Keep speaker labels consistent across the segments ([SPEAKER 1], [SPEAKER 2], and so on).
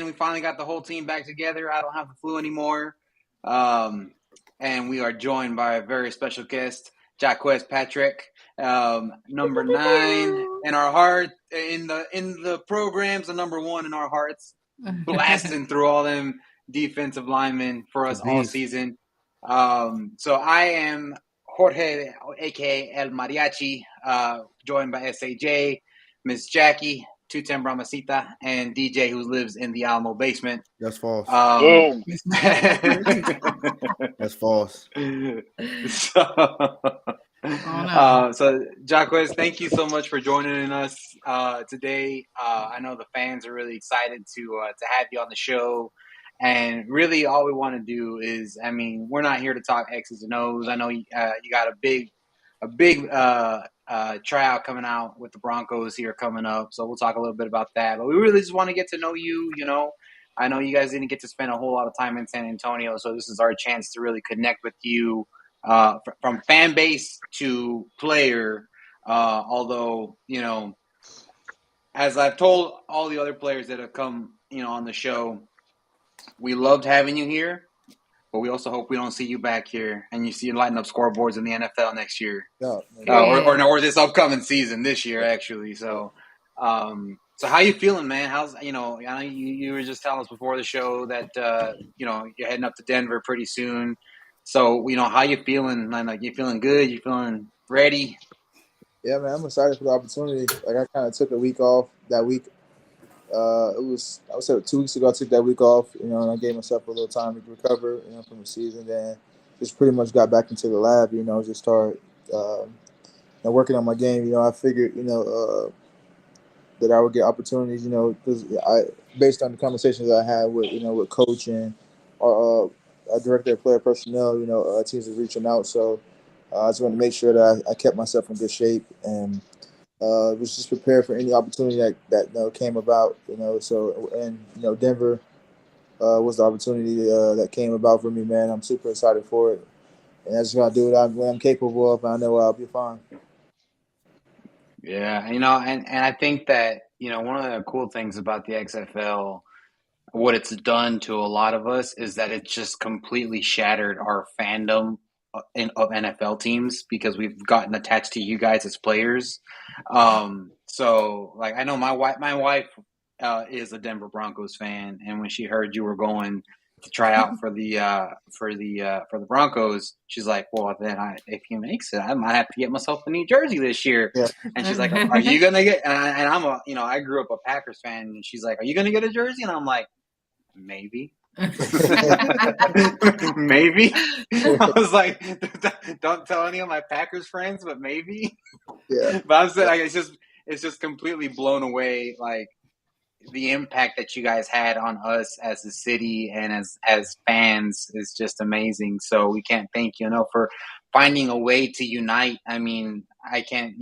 [SPEAKER 1] We finally got the whole team back together. I don't have the flu anymore. Um, and we are joined by a very special guest, Jacques Patrick, number 9 in our heart, in the programs, the number 1 in our hearts, blasting through all them defensive linemen for
[SPEAKER 2] The
[SPEAKER 1] us all
[SPEAKER 2] beast.
[SPEAKER 1] season. So I am Jorge, aka El Mariachi, joined by SAJ, Miss Jackie, 210 Brahmasita, and DJ, who lives in the Alamo basement.
[SPEAKER 2] That's false.
[SPEAKER 3] Boom.
[SPEAKER 2] That's false.
[SPEAKER 1] so,
[SPEAKER 4] Oh no.
[SPEAKER 1] so Jacques, thank you so much for joining us today. I know the fans are really excited to have you on the show. And really, all we want to do is, I mean, we're not here to talk X's and O's. I know you got a big tryout coming out with the Broncos here coming up, so we'll talk a little bit about that. But we really just want to get to know you. I know you guys didn't get to spend a whole lot of time in San Antonio, so this is our chance to really connect with you from fan base to player. Although, as I've told all the other players that have come, on the show, we loved having you here. But we also hope we don't see you back here and you see you lighting up scoreboards in the NFL next year,
[SPEAKER 2] No,
[SPEAKER 1] or this upcoming season this year actually. So how you feeling, man? I know you were just telling us before the show that you're heading up to Denver pretty soon. So how you feeling, man? Like, you feeling good? You feeling ready?
[SPEAKER 5] Yeah, man, I'm excited for the opportunity. Like, I kind of took a week off that week. It was, I would say, 2 weeks ago. I took that week off, and I gave myself a little time to recover, from the season. Then just pretty much got back into the lab, just start working on my game. I figured, that I would get opportunities, because based on the conversations I had with coach and our director of player personnel, teams are reaching out. So I just wanted to make sure that I kept myself in good shape and was just prepared for any opportunity that came about. So and Denver was the opportunity that came about for me, man. I'm super excited for it, and I just gotta do what I'm capable of. And I know I'll be fine.
[SPEAKER 1] Yeah, and I think that one of the cool things about the XFL, what it's done to a lot of us, is that it's just completely shattered our fandom of NFL teams because we've gotten attached to you guys as players. So, like, I know my wife is a Denver Broncos fan, and when she heard you were going to try out for the Broncos, she's like, "Well, then if he makes it, I might have to get myself a new jersey this year."
[SPEAKER 5] Yeah.
[SPEAKER 1] And she's like, "Are you gonna get?" And I'm I grew up a Packers fan, and she's like, "Are you gonna get a jersey?" And I'm like, maybe. Maybe. I was like, don't tell any of my Packers friends, but maybe.
[SPEAKER 5] Yeah.
[SPEAKER 1] But I'm saying, like, it's just completely blown away, like, the impact that you guys had on us as a city and as fans is just amazing. So we can't thank you enough for finding a way to unite. I mean, I can't,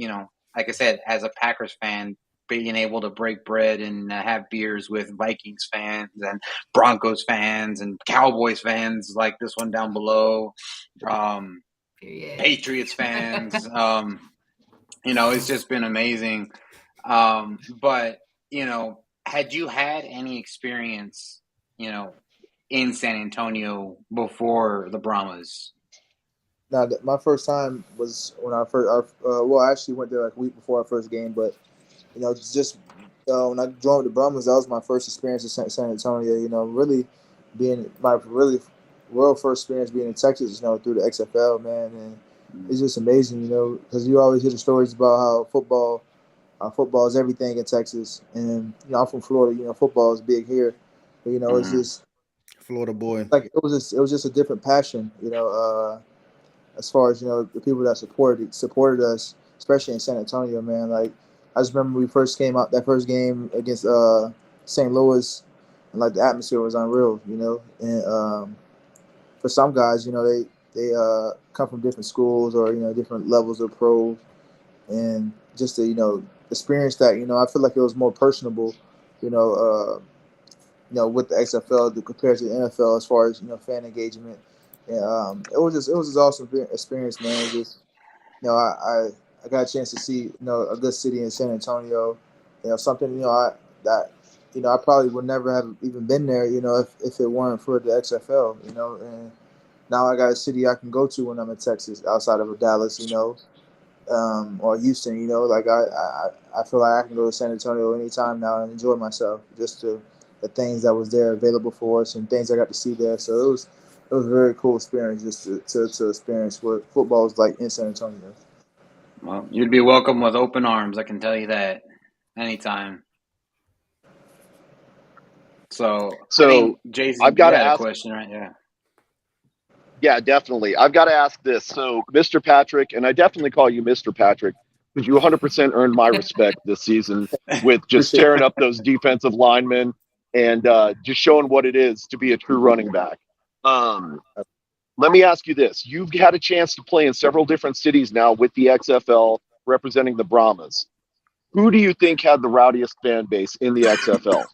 [SPEAKER 1] like I said, as a Packers fan, being able to break bread and have beers with Vikings fans and Broncos fans and Cowboys fans like this one down below, Patriots fans, it's just been amazing. But had you had any experience, in San Antonio before the Brahmas?
[SPEAKER 5] Now, my first time was when I first. I actually went there like a week before our first game, but just when I joined the Brahmas, that was my first experience in San Antonio. Really being my really world first experience being in Texas. Through the XFL, man, and it's just amazing. Because you always hear the stories about how football is everything in Texas, and I'm from Florida. Football is big here, but it's just
[SPEAKER 2] Florida boy.
[SPEAKER 5] like it was just a different passion. As far as the people that supported us, especially in San Antonio, man. Like, I just remember we first came out that first game against St. Louis, and like the atmosphere was unreal, And for some guys, they come from different schools or different levels of pros, and just to experience that, I feel like it was more personable, you know, with the XFL compared to the NFL as far as fan engagement. And it was just awesome experience, man. It just I got a chance to see a good city in San Antonio, something that I probably would never have even been there, if it weren't for the XFL, and now I got a city I can go to when I'm in Texas outside of Dallas, or Houston, like I feel like I can go to San Antonio anytime now and enjoy myself, just to the things that was there available for us and things I got to see there. So it was a very cool experience just to experience what football is like in San Antonio.
[SPEAKER 1] Well, you'd be welcome with open arms, I can tell you that. Anytime. So I
[SPEAKER 3] So
[SPEAKER 1] think Jay-Z,
[SPEAKER 3] I've got
[SPEAKER 1] you
[SPEAKER 3] to
[SPEAKER 1] had a
[SPEAKER 3] ask.
[SPEAKER 1] question, right? Yeah.
[SPEAKER 3] Yeah, definitely. I've got to ask this. So, Mr. Patrick, and I definitely call you Mr. Patrick because you 100% earned my respect this season with just
[SPEAKER 5] Appreciate
[SPEAKER 3] tearing up those defensive linemen and just showing what it is to be a true running back. Um, Let me ask you this. You've had a chance to play in several different cities now with the XFL representing the Brahmas. Who do you think had the rowdiest fan base in the XFL?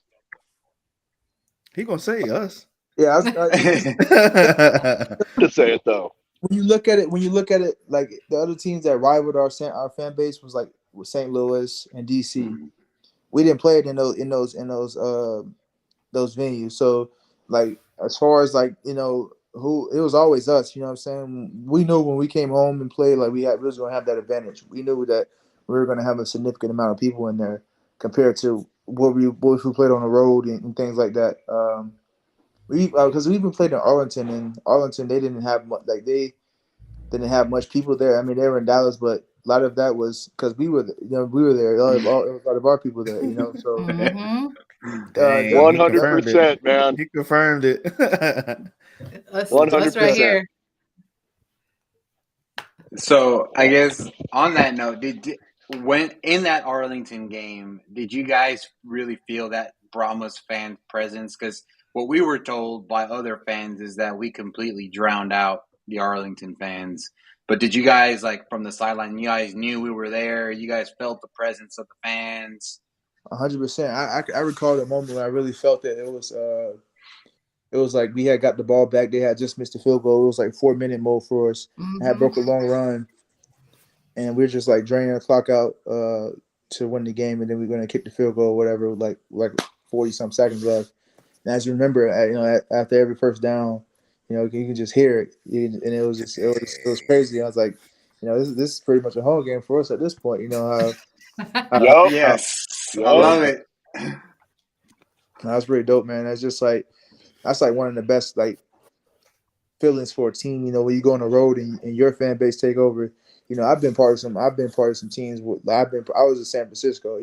[SPEAKER 2] He gonna say us.
[SPEAKER 5] Yeah,
[SPEAKER 3] To say it though.
[SPEAKER 5] when you look at it, like the other teams that rivaled our fan base was like with St. Louis and DC. We didn't play it in those venues. So like as far as like who, it was always us. You know what I'm saying? We knew when we came home and played, like we was going to have that advantage. We knew that we were going to have a significant amount of people in there compared to what we played on the road and things like that. We because we even played in Arlington, and Arlington they didn't have much, like they didn't have much people there. I mean, they were in Dallas, but a lot of that was because we were there. A lot of our people there. So
[SPEAKER 4] Mm-hmm.
[SPEAKER 2] Dang, he confirmed it.
[SPEAKER 3] 100%, man.
[SPEAKER 2] He confirmed it.
[SPEAKER 4] Us right
[SPEAKER 3] 100%.
[SPEAKER 4] here.
[SPEAKER 1] So I guess on that note, when in that Arlington game, did you guys really feel that Brahmas fan presence? Because what we were told by other fans is that we completely drowned out the Arlington fans. But did you guys, like, from the sideline, you guys knew we were there? You guys felt the presence of the fans?
[SPEAKER 5] 100%. I recall the moment when I really felt that it was like we had got the ball back. They had just missed the field goal. It was like 4 minute mode for us. I had
[SPEAKER 4] Mm-hmm.
[SPEAKER 5] broke a long run, and we are just like draining the clock out to win the game, and then we're gonna kick the field goal, whatever, like 40 some seconds left. And as you remember, after every first down, you can just hear it, and it was crazy. I was like, this is pretty much a home game for us at this point. You know
[SPEAKER 3] Yup.
[SPEAKER 5] how
[SPEAKER 1] Yes, I
[SPEAKER 3] Yup.
[SPEAKER 1] love it.
[SPEAKER 5] that's pretty dope, man. That's like one of the best like feelings for a team. When you go on the road and your fan base take over. I've been part of some teams. I was in San Francisco. I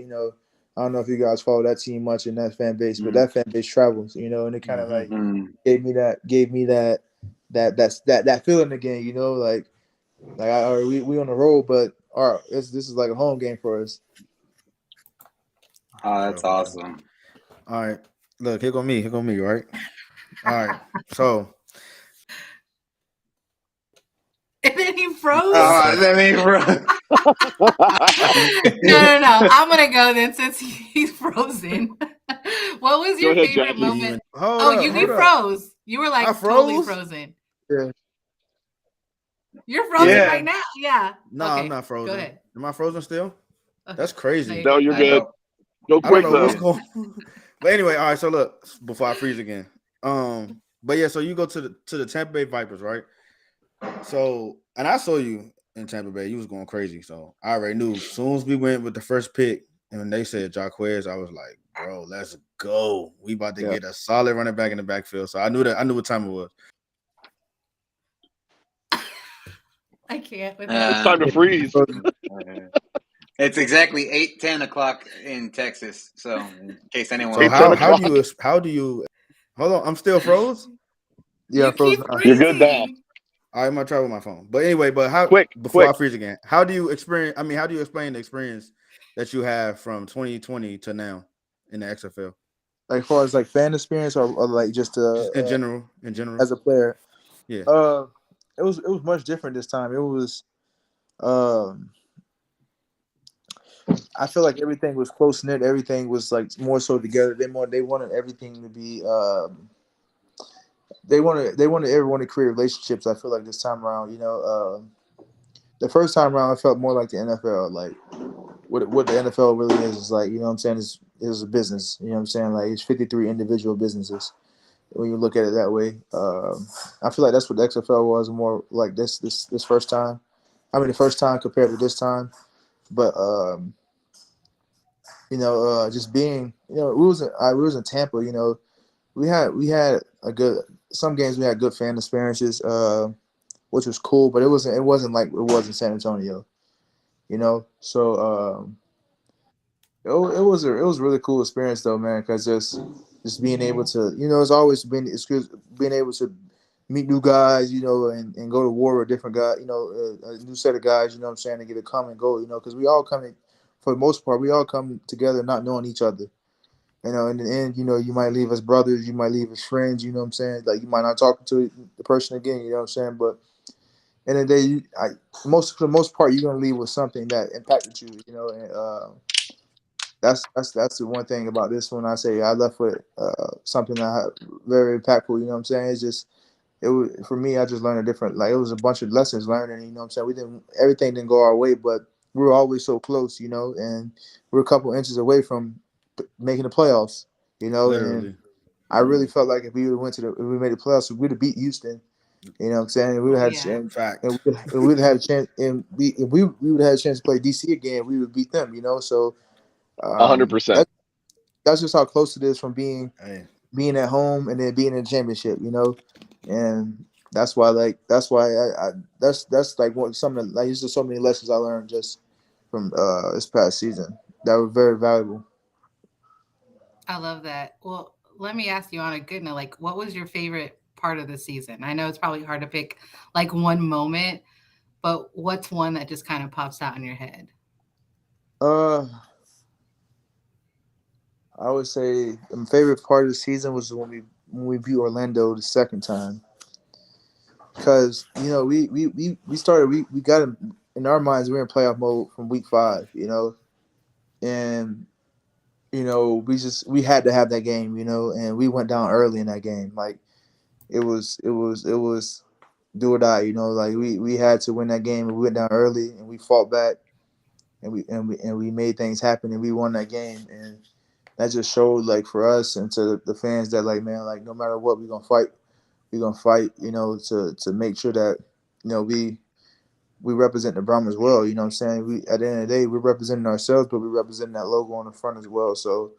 [SPEAKER 5] don't know if you guys follow that team much in that fan base, but that fan base travels. And it kind of like
[SPEAKER 1] Mm.
[SPEAKER 5] gave me that feeling again. We on the road, but this is like a home game for us.
[SPEAKER 1] Oh,
[SPEAKER 2] For
[SPEAKER 1] that's
[SPEAKER 2] sure, for sure.
[SPEAKER 1] awesome.
[SPEAKER 2] All right. Look, here go me, right? All right. So
[SPEAKER 4] And then he froze. No. I'm gonna go then since he's frozen. What was
[SPEAKER 3] Go
[SPEAKER 4] your
[SPEAKER 3] ahead,
[SPEAKER 4] favorite
[SPEAKER 3] Jackie.
[SPEAKER 4] moment?
[SPEAKER 2] hold up.
[SPEAKER 4] You froze. You were like
[SPEAKER 2] I
[SPEAKER 4] totally
[SPEAKER 2] froze?
[SPEAKER 4] frozen.
[SPEAKER 5] Yeah.
[SPEAKER 4] You're frozen
[SPEAKER 1] Yeah.
[SPEAKER 4] right now. Yeah.
[SPEAKER 2] No,
[SPEAKER 4] Okay,
[SPEAKER 2] I'm not frozen.
[SPEAKER 4] Go ahead.
[SPEAKER 2] Am I frozen still?
[SPEAKER 4] Okay.
[SPEAKER 2] That's
[SPEAKER 4] No,
[SPEAKER 2] crazy.
[SPEAKER 3] No, you're
[SPEAKER 1] I
[SPEAKER 3] good.
[SPEAKER 1] don't.
[SPEAKER 3] Go
[SPEAKER 2] I don't
[SPEAKER 3] quick
[SPEAKER 2] know what's
[SPEAKER 3] though.
[SPEAKER 2] going on. But anyway, all right. So look, before I freeze again. But yeah, so you go to the Tampa Bay Vipers, right? So, and I saw you in Tampa Bay. You was going crazy. So I already knew. As soon as we went with the first pick, and when they said Jacquez, I was like, bro, let's go. We about to get a solid running back in the backfield. So I knew what time it was.
[SPEAKER 4] I can't with
[SPEAKER 3] It's time to freeze.
[SPEAKER 1] It's exactly 10 o'clock in Texas. So, in case anyone
[SPEAKER 2] So
[SPEAKER 3] 10
[SPEAKER 1] was wondering.
[SPEAKER 3] o'clock.
[SPEAKER 2] how do you hold on? I'm still froze.
[SPEAKER 5] Yeah,
[SPEAKER 4] You keep
[SPEAKER 5] frozen.
[SPEAKER 3] You're good now.
[SPEAKER 4] freezing.
[SPEAKER 2] I'm gonna try with my phone. But anyway, how
[SPEAKER 3] Quick.
[SPEAKER 2] before I freeze again, how do you experience? I mean, how do you explain the experience that you have from 2020 to now in the XFL?
[SPEAKER 5] Like far as like fan experience or like just
[SPEAKER 2] Just in general,
[SPEAKER 5] as a player.
[SPEAKER 2] yeah.
[SPEAKER 5] It was much different this time. It was um I feel like everything was close knit. Everything was like more so together. They wanted everything to be they wanted everyone to create relationships. I feel like this time around, the first time around, I felt more like the NFL. Like what the NFL really is like, you know what I'm saying, is a business. You know what I'm saying? Like it's 53 individual businesses when you look at it that way. I feel like that's what the XFL was more like this first time. I mean, the first time compared to this time, but just being, we was in Tampa. You know, we had a good some games we had good fan experiences, which was cool, but it wasn't like it was in San Antonio. You know, so it was a really cool experience though, man. Because just being able to, it's always been it's good being able to meet new guys, and go to war with different guys, a new set of guys, you know what I'm saying, to get to come and go, because we all come in, for the most part, we all come together not knowing each other. In the end, you might leave as brothers, you might leave as friends, you know what I'm saying? Like you might not talk to the person again, you know what I'm saying? But in the day, for the most part, you're gonna leave with something that impacted you, and that's the one thing about this one. I say I left with something that very impactful. You know what I'm saying? It's just it was for me. I just learned a different. Like it was a bunch of lessons learned, and you know what I'm saying. Everything didn't go our way, but we were always so close. And we're a couple inches away from making the playoffs. And
[SPEAKER 2] Literally.
[SPEAKER 5] I really felt like if we would if we made the playoffs, we'd have beat Houston. You know what I'm saying? We would
[SPEAKER 4] Oh
[SPEAKER 5] have
[SPEAKER 4] yeah.
[SPEAKER 5] and
[SPEAKER 2] Fact.
[SPEAKER 5] we'd have a chance, and if we would have had a chance to play DC again, we would beat them. So.
[SPEAKER 3] hundred
[SPEAKER 5] Um,
[SPEAKER 3] percent.
[SPEAKER 5] that's just how close it is from
[SPEAKER 2] Hey,
[SPEAKER 5] being at home and then being in the championship, and that's why that's like what some of the, like, there's just so many lessons I learned just from this past season that were very valuable.
[SPEAKER 4] I love that. Well, let me ask you on a good note, like what was your favorite part of the season? I know it's probably hard to pick like one moment, but what's one that just kind of pops out in your head?
[SPEAKER 5] Uh, I would say my favorite part of the season was when we beat Orlando the second time, because we started we got in our minds we were in playoff mode from week 5, and we had to have that game, and we went down early in that game. Like it was do or die, like we had to win that game, and we went down early and we fought back, and we made things happen, and we won that game. And that just showed, like, for us and to the fans that, like, man, like, no matter what, we're gonna fight, to make sure that, we represent the Brahmas well. You know what I'm saying? We At the end of the day, we're representing ourselves, but we're representing that logo on the front as well. So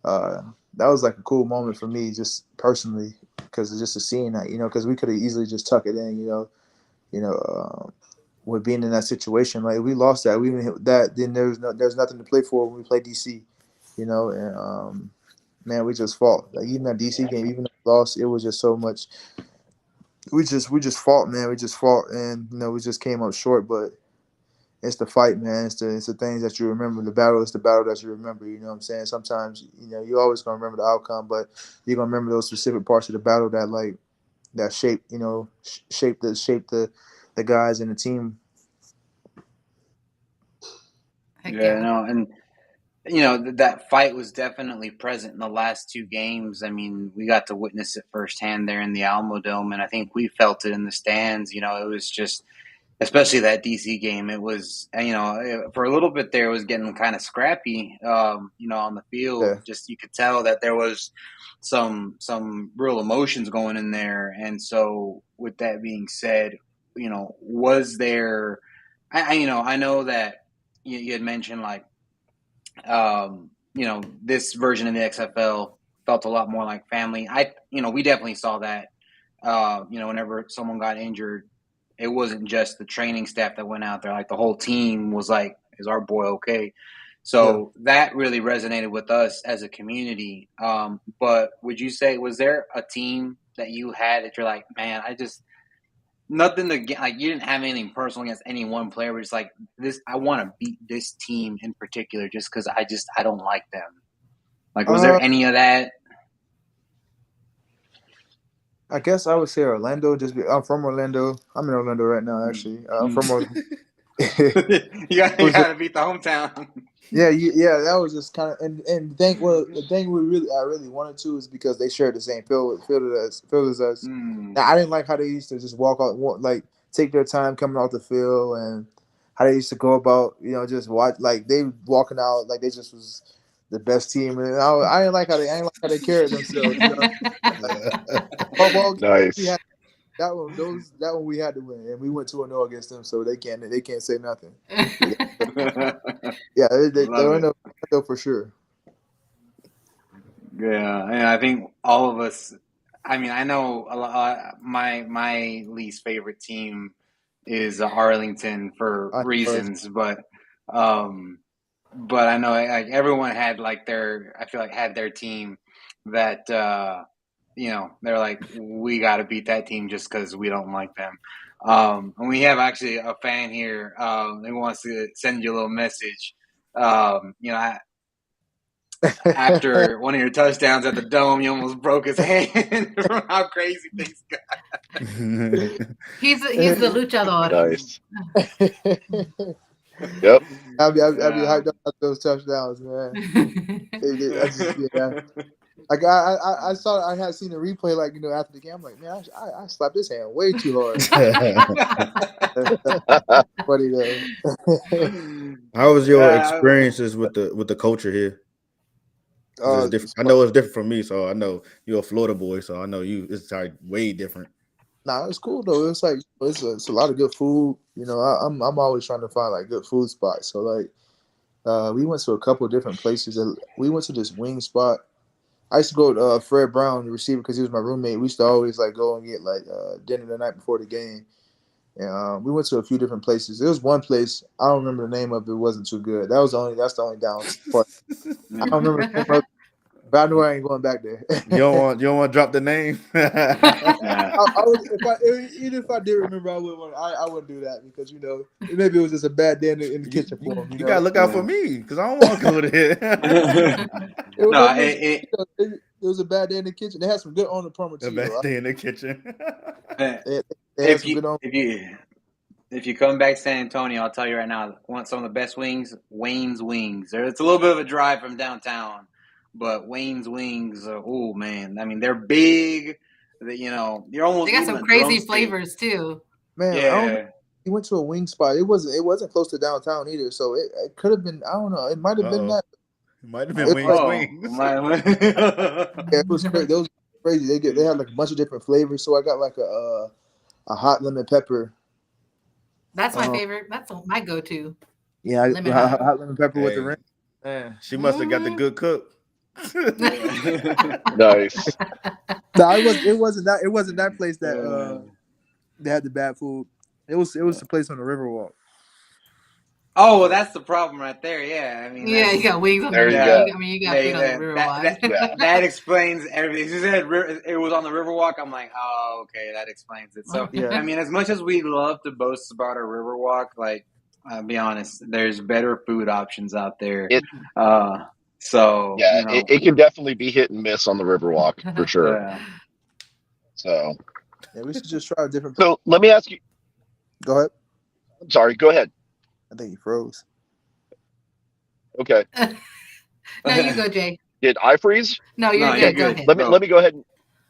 [SPEAKER 5] uh, that was like a cool moment for me, just personally, because it's just a seeing that, because we could have easily just tuck it in, you know, with being in that situation. Like if we lost that, we even hit that, then there's nothing to play for when we play DC, and man, we just fought. Like even that DC game, even though we lost, it was just so much. We just fought, man. We just fought, and we just came up short. But it's the fight, man. It's the things that you remember. The battle is the battle that you remember. You know what I'm saying? Sometimes you're always gonna remember the outcome, but you're gonna remember those specific parts of the battle that, like, that shaped the guys and the team.
[SPEAKER 4] Heck
[SPEAKER 1] Yeah,
[SPEAKER 4] yeah.
[SPEAKER 1] no, and that fight was definitely present in the last two games. I mean, we got to witness it firsthand there in the Alamo Dome, and I think we felt it in the stands. It was just, especially that DC game. It was, for a little bit there, it was getting kind of scrappy. On the field,
[SPEAKER 5] Yeah.
[SPEAKER 1] just you could tell that there was some real emotions going in there. And so, with that being said, was there? I know that you had mentioned, like, this version of the XFL felt a lot more like family. We definitely saw that. Whenever someone got injured, it wasn't just the training staff that went out there. Like the whole team was like, "Is our boy okay?"
[SPEAKER 5] Yeah.
[SPEAKER 1] So that really resonated with us as a community. But would you say, was there a team that you had that you're like, man, I just nothing to get, like, you didn't have anything personal against any one player, but it's like this, I want to beat this team in particular just because I don't like them. Like, was there
[SPEAKER 5] Uh,
[SPEAKER 1] any of that?
[SPEAKER 5] I guess I would say Orlando. I'm from Orlando. I'm in Orlando right now, actually. I'm
[SPEAKER 1] Mm.
[SPEAKER 5] from Orlando.
[SPEAKER 1] You got to beat the hometown.
[SPEAKER 5] Yeah. That was just kind of, and the thing I really wanted to is because they shared the same field as us.
[SPEAKER 1] Mm.
[SPEAKER 5] Now, I didn't like how they used to just walk out, like take their time coming off the field, and how they used to go about, just watch, like they walking out like they just was the best team, and I ain't like how they carried themselves. Ball game, we
[SPEAKER 3] Nice.
[SPEAKER 5] had that one we had to win, and we went 2-0 against them, so they can't say nothing. Yeah,
[SPEAKER 1] Love
[SPEAKER 5] they're in
[SPEAKER 1] it.
[SPEAKER 5] the window for sure.
[SPEAKER 1] Yeah, and I think all of us. I mean, I know a lot. My least favorite team is Arlington for
[SPEAKER 5] I,
[SPEAKER 1] reasons, um, but I know like everyone had like their. I feel like had their team that they're like we got to beat that team just because we don't like them. And we have actually a fan here. Who wants to send you a little message. After one of your touchdowns at the Dome, you almost broke his hand from how crazy things got.
[SPEAKER 4] He's the luchador.
[SPEAKER 3] Nice. Yep.
[SPEAKER 5] I'll be hyped up those touchdowns, man. Like I had seen the replay, like after the game. I'm like, man, I slapped his hand way too hard. Funny though.
[SPEAKER 2] How was your experiences with the culture here? It's different. I know it's different from me, so I know you're a Florida boy, so I know it's like way different.
[SPEAKER 5] Nah, it's cool though. It's like it's a lot of good food. I'm always trying to find like good food spots. So like, we went to a couple of different places. We went to this wing spot. I used to go to Fred Brown, the receiver, because he was my roommate. We used to always like go and get like dinner the night before the game. And we went to a few different places. There was one place I don't remember the name of it. Wasn't too good. That's the only down part. I don't remember the name of it, but I know I ain't going back there.
[SPEAKER 2] You don't want to drop the name.
[SPEAKER 5] I would, even if I did remember, I wouldn't do that because maybe it was just a bad day in the kitchen for him.
[SPEAKER 2] You gotta look out for me because I don't want to go there.
[SPEAKER 5] It was a bad day in the kitchen. They had some good on the plumber too.
[SPEAKER 2] A bad day in the kitchen.
[SPEAKER 1] If you come back to San Antonio, I'll tell you right now, want some of the best wings? Wayne's Wings. It's a little bit of a drive from downtown, but Wayne's Wings, oh man, I mean they're big. You're almost.
[SPEAKER 4] They got some crazy flavors too.
[SPEAKER 5] Man,
[SPEAKER 1] yeah.
[SPEAKER 5] He went to a wing spot. It wasn't close to downtown either, so it could have been. I don't know. It might have been that.
[SPEAKER 2] It might have been Wayne's Wings.
[SPEAKER 5] Yeah, it was crazy. Those crazy. They had like a bunch of different flavors. So I got like a hot lemon pepper.
[SPEAKER 4] That's my favorite. That's my go-to.
[SPEAKER 5] Yeah, hot lemon pepper with the rim.
[SPEAKER 2] Man, she must have got the good cook.
[SPEAKER 3] Nice.
[SPEAKER 5] No, it wasn't that place that they had the bad food. It was the place on the Riverwalk.
[SPEAKER 1] Oh, well, that's the problem right there. Yeah, I mean,
[SPEAKER 4] yeah, you got wings on
[SPEAKER 3] there.
[SPEAKER 4] You
[SPEAKER 3] go.
[SPEAKER 4] You got food on the Riverwalk.
[SPEAKER 1] That explains everything. She said it was on the Riverwalk. I'm like, oh, okay, that explains it. So,
[SPEAKER 5] Yeah.
[SPEAKER 1] I mean, as much as we love to boast about our Riverwalk, like, I'll be honest, there's better food options out there. So
[SPEAKER 3] yeah, it can definitely be hit and miss on the Riverwalk for sure.
[SPEAKER 1] Yeah.
[SPEAKER 3] So
[SPEAKER 5] yeah, we should just try a different.
[SPEAKER 3] So let me ask you.
[SPEAKER 5] Go ahead.
[SPEAKER 3] I'm sorry. Go ahead.
[SPEAKER 5] I think he froze.
[SPEAKER 3] Okay.
[SPEAKER 4] No, you go, Jay.
[SPEAKER 3] Did I freeze?
[SPEAKER 4] No, you're good. Go ahead.
[SPEAKER 3] Let me go ahead.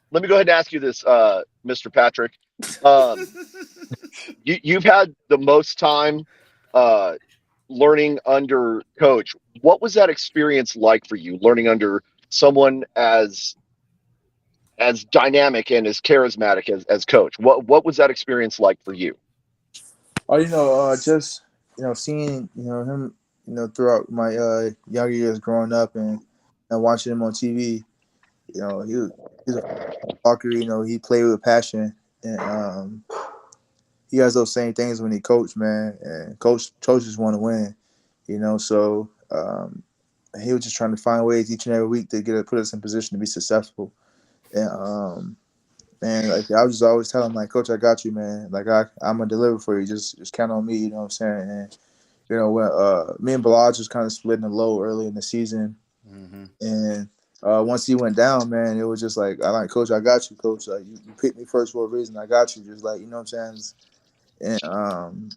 [SPEAKER 3] Let me go ahead and ask you this, Mr. Patrick. You've had the most time learning under coach. What was that experience like for you, learning under someone as dynamic and as charismatic as coach? What was that experience like for you?
[SPEAKER 5] Oh, just seeing him throughout my younger years growing up and watching him on TV. He's a talker. He played with passion, and he has those same things when he coached, man. And coaches want to win, So he was just trying to find ways each and every week to put us in position to be successful. And man, like I was just always telling him, like, Coach, I got you, man. Like I'm gonna deliver for you. Just count on me. You know what I'm saying? And when me and Balaj was kind of splitting the load early in the season, and once he went down, man, it was just like, Coach, I got you, Coach. Like you picked me first for a reason. I got you. Just like, you know what I'm saying? And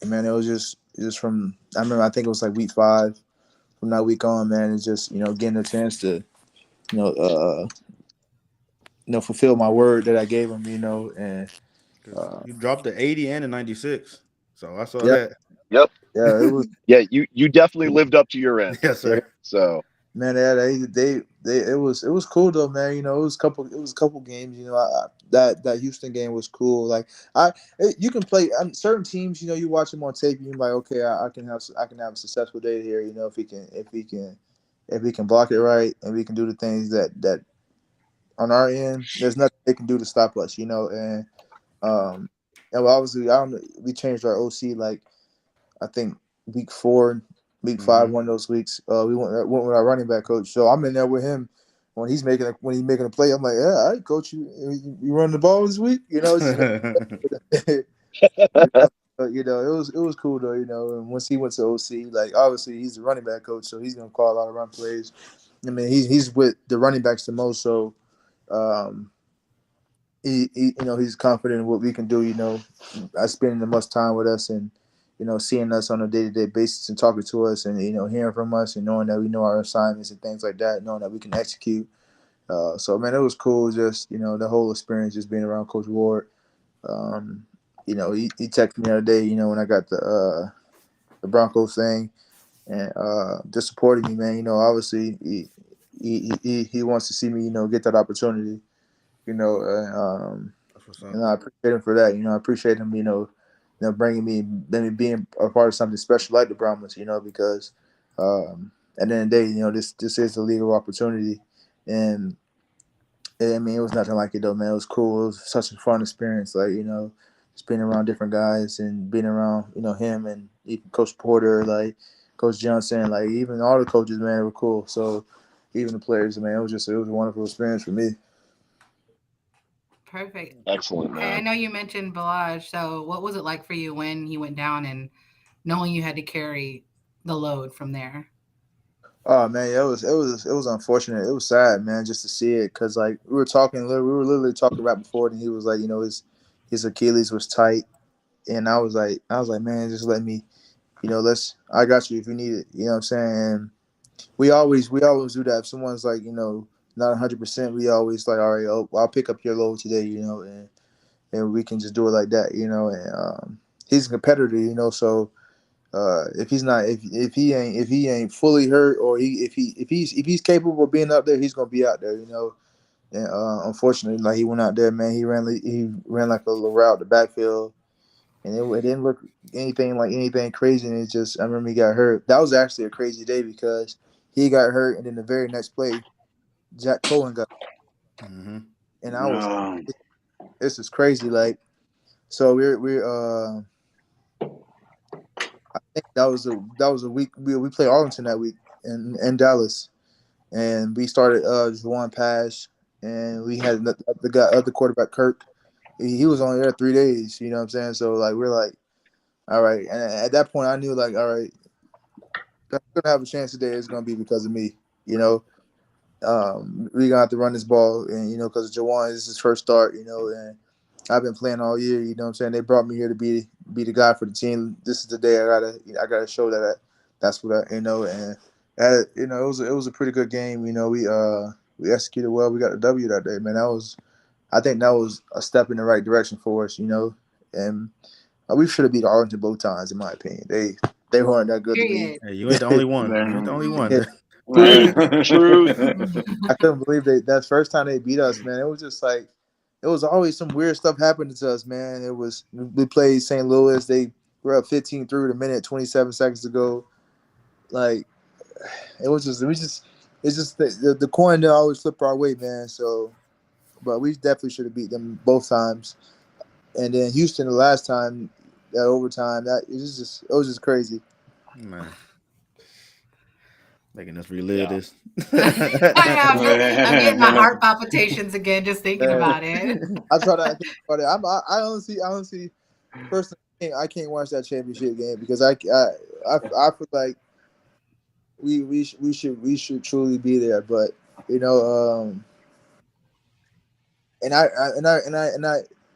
[SPEAKER 5] man, it was just from I remember I think it was like week 5. From that week on, man, it's just getting a chance to fulfill my word that I gave him, and
[SPEAKER 2] you dropped the 80 and the 96. So I saw
[SPEAKER 5] Yeah.
[SPEAKER 2] that.
[SPEAKER 3] Yep.
[SPEAKER 5] Yeah, it was.
[SPEAKER 3] Yeah, you definitely lived up to your end.
[SPEAKER 2] Yes, sir.
[SPEAKER 3] So
[SPEAKER 5] Man, it was cool though, man. You know, it was a couple games. You know, that Houston game was cool. Like you can play certain teams. You know, you watch them on tape, and you're like, okay, I can have a successful day here. You know, if he can block it right, and we can do the things that on our end, there's nothing they can do to stop us. You know, um, and well, obviously, I don't. We changed our OC like I think week 4, week 5, one of those weeks. We went with our running back coach. So I'm in there with him when he's making a play. I'm like, yeah, all right, coach, you run the ball this week, you know. It's just, you know, it was cool though, you know. And once he went to OC, like obviously he's the running back coach, so he's gonna call a lot of run plays. I mean, he's with the running backs the most, so um, he you know he's confident in what we can do. You know, spending the most time with us and you know seeing us on a day-to-day basis and talking to us and you know hearing from us and knowing that we know our assignments and things like that, knowing that we can execute. So man, it was cool. Just you know the whole experience, just being around Coach Ward. Um, you know, he texted me the other day. You know when I got the Broncos thing and just supporting me, man. You know, obviously he wants to see me. You know, get that opportunity. You know,
[SPEAKER 2] That's what's up.
[SPEAKER 5] and I appreciate him for that. You know, I appreciate him. Bringing me, being a part of something special like the Brahmas. You know, because at the end of the day, you know, this is a legal opportunity, and I mean, it was nothing like it though, man. It was cool. It was such a fun experience. Like you know, just being around different guys and being around you know him and even Coach Porter, like Coach Johnson, like even all the coaches, man, were cool. So even the players, man, it was a wonderful experience for me.
[SPEAKER 4] Perfect.
[SPEAKER 3] excellent,
[SPEAKER 4] I
[SPEAKER 3] man.
[SPEAKER 4] know you mentioned Balaj. So, what was it like for you when he went down and knowing you had to carry the load from there?
[SPEAKER 5] Oh man, yeah, it was unfortunate. It was sad, man, just to see it because like we were literally talking right before it, and he was like, you know, his Achilles was tight, and I was like, man, just let me, you know, I got you if you need it, you know what I'm saying? And we always do that. If someone's like, you know, not 100%, we always like, all right, I'll pick up your load today, you know, and we can just do it like that, you know. And he's a competitor, you know, so if he's not, if he ain't fully hurt, or if he's capable of being up there, he's gonna be out there, you know. And unfortunately, like he went out there, man. He ran like a little route the backfield, and it didn't look anything crazy. And it just I remember he got hurt. That was actually a crazy day because he got hurt, and then the very next play, Jack Cohen got,
[SPEAKER 2] Mm-hmm.
[SPEAKER 5] and I was like,
[SPEAKER 1] No.
[SPEAKER 5] this is crazy. Like so we're I think that was a week we played Arlington that week in Dallas, and we started just one pass, and we had the guy other quarterback Kirk. He was only there 3 days. You know what I'm saying? So like we're like, all right. And at that point, I knew like, all right, if I'm gonna have a chance today. It's gonna be because of me. You know, we gonna have to run this ball, and you know, because Jawan is his first start. You know, and I've been playing all year. You know what I'm saying? They brought me here to be the guy for the team. This is the day I gotta show that's what I you know and you know it was a pretty good game. You know we executed well. We got the W that day, man. I think that was a step in the right direction for us. You know, and we should have beat Arlington both times in my opinion. They weren't that good to me.
[SPEAKER 4] Period.
[SPEAKER 2] Hey, you ain't the only one. You ain't the only one.
[SPEAKER 5] Yeah,
[SPEAKER 3] Truth, truth.
[SPEAKER 5] I couldn't believe that first time they beat us, man. It was just like it was always some weird stuff happening to us, man. It was we played St. Louis. They were up 15 through the minute, 27 seconds to go. Like it was just it's just the coin didn't always flip our way, man. So, but we definitely should have beat them both times. And then Houston the last time that overtime it was just crazy.
[SPEAKER 2] Man, making us relive
[SPEAKER 3] Yeah.
[SPEAKER 2] this.
[SPEAKER 4] I'm getting my heart palpitations again just thinking
[SPEAKER 5] Man,
[SPEAKER 4] about it.
[SPEAKER 5] I try to think about it. I honestly personally I can't watch that championship game because I feel like we should truly be there, but you know, and I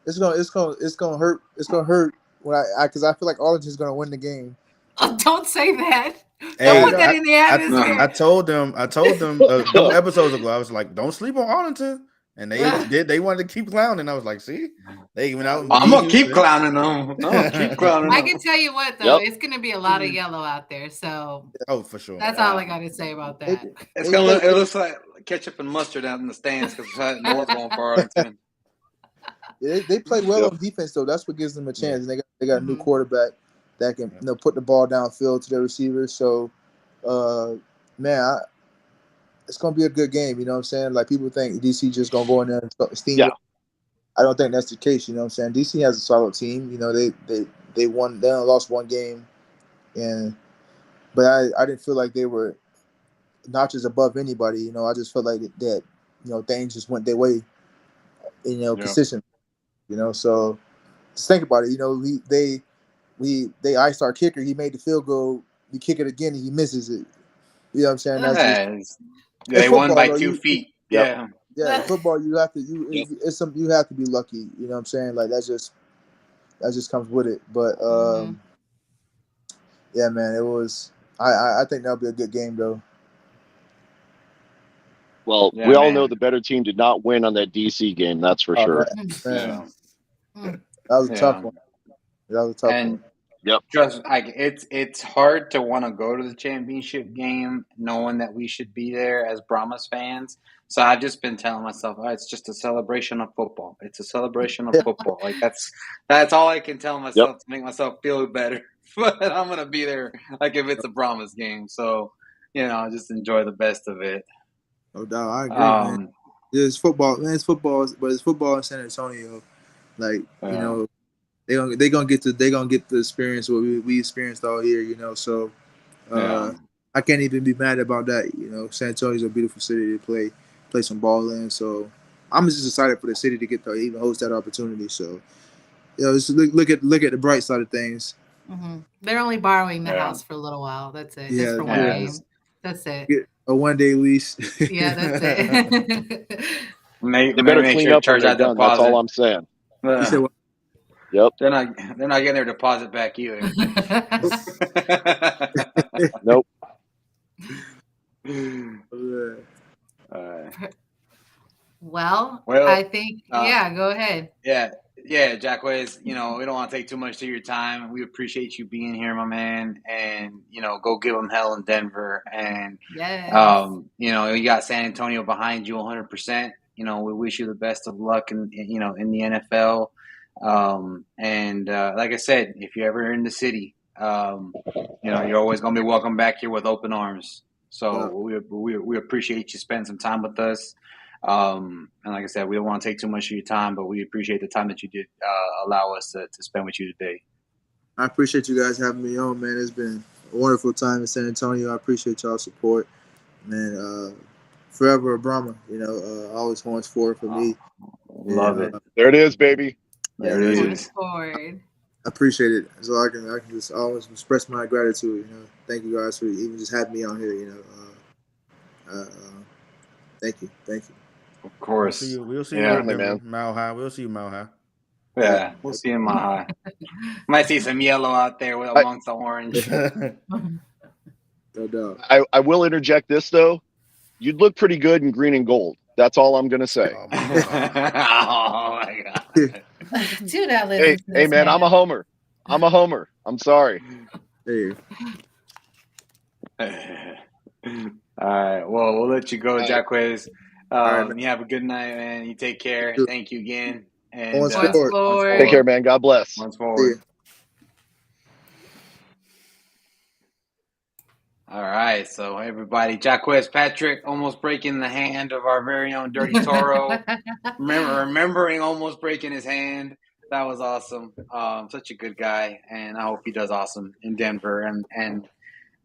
[SPEAKER 5] it's gonna hurt when I because I feel like Arlington's gonna win the game.
[SPEAKER 4] Oh, don't say that. Don't
[SPEAKER 5] I
[SPEAKER 2] Hey,
[SPEAKER 4] put
[SPEAKER 5] know.
[SPEAKER 4] that in the
[SPEAKER 2] I
[SPEAKER 4] atmosphere.
[SPEAKER 2] I told them a couple episodes ago. I was like, don't sleep on Arlington. And they wanted to keep clowning. I was like, see, they even out.
[SPEAKER 1] I'm gonna keep clowning them. I'm gonna keep clowning
[SPEAKER 4] I
[SPEAKER 1] them.
[SPEAKER 4] can tell you what though,
[SPEAKER 3] Yep.
[SPEAKER 4] it's gonna be a lot of yellow out there. So
[SPEAKER 2] Oh, for sure.
[SPEAKER 4] that's all I got to say about that.
[SPEAKER 1] It looks like ketchup and mustard out in the stands because no one's going for Arlington.
[SPEAKER 5] They play well
[SPEAKER 3] Yep.
[SPEAKER 5] on defense though. That's what gives them a chance.
[SPEAKER 2] Yeah.
[SPEAKER 5] And they got a new
[SPEAKER 4] Mhm.
[SPEAKER 5] quarterback that can put the ball downfield to their receivers. So, man, it's gonna be a good game. You know what I'm saying? Like people think DC just gonna go in there and steam.
[SPEAKER 3] Yeah.
[SPEAKER 5] I don't think that's the case. You know what I'm saying? DC has a solid team. You know they won. They only lost one game, but I didn't feel like they were notches above anybody. You know, I just felt like that. You know, things just went their way. You know, consistent. You know, so just think about it. You know, they iced our kicker. He made the field goal. We kick it again, and he misses it. You know what I'm saying? That's just
[SPEAKER 1] They won
[SPEAKER 5] football,
[SPEAKER 1] by
[SPEAKER 5] though.
[SPEAKER 1] 2 feet.
[SPEAKER 3] Yep.
[SPEAKER 5] Yeah, football. You have to
[SPEAKER 3] Yep.
[SPEAKER 5] you have to be lucky. You know what I'm saying? Like that just comes with it. But yeah, man, it was. I think that'll be a good game though.
[SPEAKER 3] Well,
[SPEAKER 1] Yeah,
[SPEAKER 3] we all
[SPEAKER 1] man.
[SPEAKER 3] know the better team did not win on that DC game. That's for sure.
[SPEAKER 5] Man,
[SPEAKER 1] Yeah.
[SPEAKER 5] that was a tough one. That was a tough
[SPEAKER 1] And
[SPEAKER 5] one.
[SPEAKER 3] Yep.
[SPEAKER 1] just it's hard to want to go to the championship game knowing that we should be there as Brahmas fans. So I've just been telling myself, oh, it's just a celebration of football. It's a celebration of
[SPEAKER 5] Yeah.
[SPEAKER 1] football. Like that's all I can tell myself
[SPEAKER 3] Yep.
[SPEAKER 1] to make myself feel better. But I'm gonna be there like if it's a Brahmas game. So just enjoy the best of it.
[SPEAKER 5] No doubt, I agree, man. It's football, man. It's football, but it's football in San Antonio. Like you know, they gonna get the experience what we experienced all year. You know, so I can't even be mad about that. You know, San Antonio's a beautiful city to play some ball in. So I'm just excited for the city to get to even host that opportunity. So just look at the bright side of things.
[SPEAKER 4] Mm-hmm. They're only borrowing the house for a little while. That's it.
[SPEAKER 5] Yeah,
[SPEAKER 4] just for one game. That's it.
[SPEAKER 5] Get a 1 day lease.
[SPEAKER 4] Yeah, that's it.
[SPEAKER 3] They better
[SPEAKER 1] Make
[SPEAKER 3] clean
[SPEAKER 1] sure to
[SPEAKER 3] up when
[SPEAKER 1] charge
[SPEAKER 3] they're
[SPEAKER 1] that
[SPEAKER 3] done. That's
[SPEAKER 1] deposit.
[SPEAKER 3] all I'm saying.
[SPEAKER 5] You said what?
[SPEAKER 3] Yep.
[SPEAKER 1] They're not getting their deposit back either.
[SPEAKER 3] Nope.
[SPEAKER 4] Well,
[SPEAKER 1] Well,
[SPEAKER 4] I think go ahead.
[SPEAKER 1] Yeah, Jacquez, we don't want to take too much of your time. We appreciate you being here, my man, and go give them hell in Denver. And
[SPEAKER 4] Yes.
[SPEAKER 1] you got San Antonio behind you 100%. We wish you the best of luck in the NFL. And like I said, if you're ever in the city, you're always going to be welcome back here with open arms. So we appreciate you spending some time with us. And like I said, we don't want to take too much of your time, but we appreciate the time that you did allow us to spend with you today.
[SPEAKER 5] I appreciate you guys having me on, man. It's been a wonderful time in San Antonio. I appreciate y'all's support, man. Forever a Brahma, always horns forward for me.
[SPEAKER 1] Love it.
[SPEAKER 3] There it is, baby.
[SPEAKER 1] There it is.
[SPEAKER 4] Forward.
[SPEAKER 5] I appreciate it. So I can just always express my gratitude. Thank you guys for even just having me on here. Thank you.
[SPEAKER 1] Of course.
[SPEAKER 2] We'll see you
[SPEAKER 3] Certainly, man.
[SPEAKER 2] Mile High. We'll see you Mile High.
[SPEAKER 1] Yeah, we'll see you in Mile High. Might see some yellow out there amongst the orange.
[SPEAKER 5] No doubt.
[SPEAKER 3] I will interject this though. You'd look pretty good in green and gold. That's all I'm gonna say.
[SPEAKER 1] Oh my god.
[SPEAKER 4] Do that,
[SPEAKER 3] Hey, man, I'm a homer. I'm sorry.
[SPEAKER 5] Hey.
[SPEAKER 1] All right. Well, we'll let you go, Jacquez.
[SPEAKER 5] Right,
[SPEAKER 1] you have a good night, man. You take care. Thank you again. And
[SPEAKER 5] Once forward.
[SPEAKER 3] Take care, man. God bless.
[SPEAKER 1] Once forward. All right. So, everybody, Jacquez Patrick almost breaking the hand of our very own Dirty Toro. Remembering almost breaking his hand. That was awesome. Such a good guy, and I hope he does awesome in Denver. And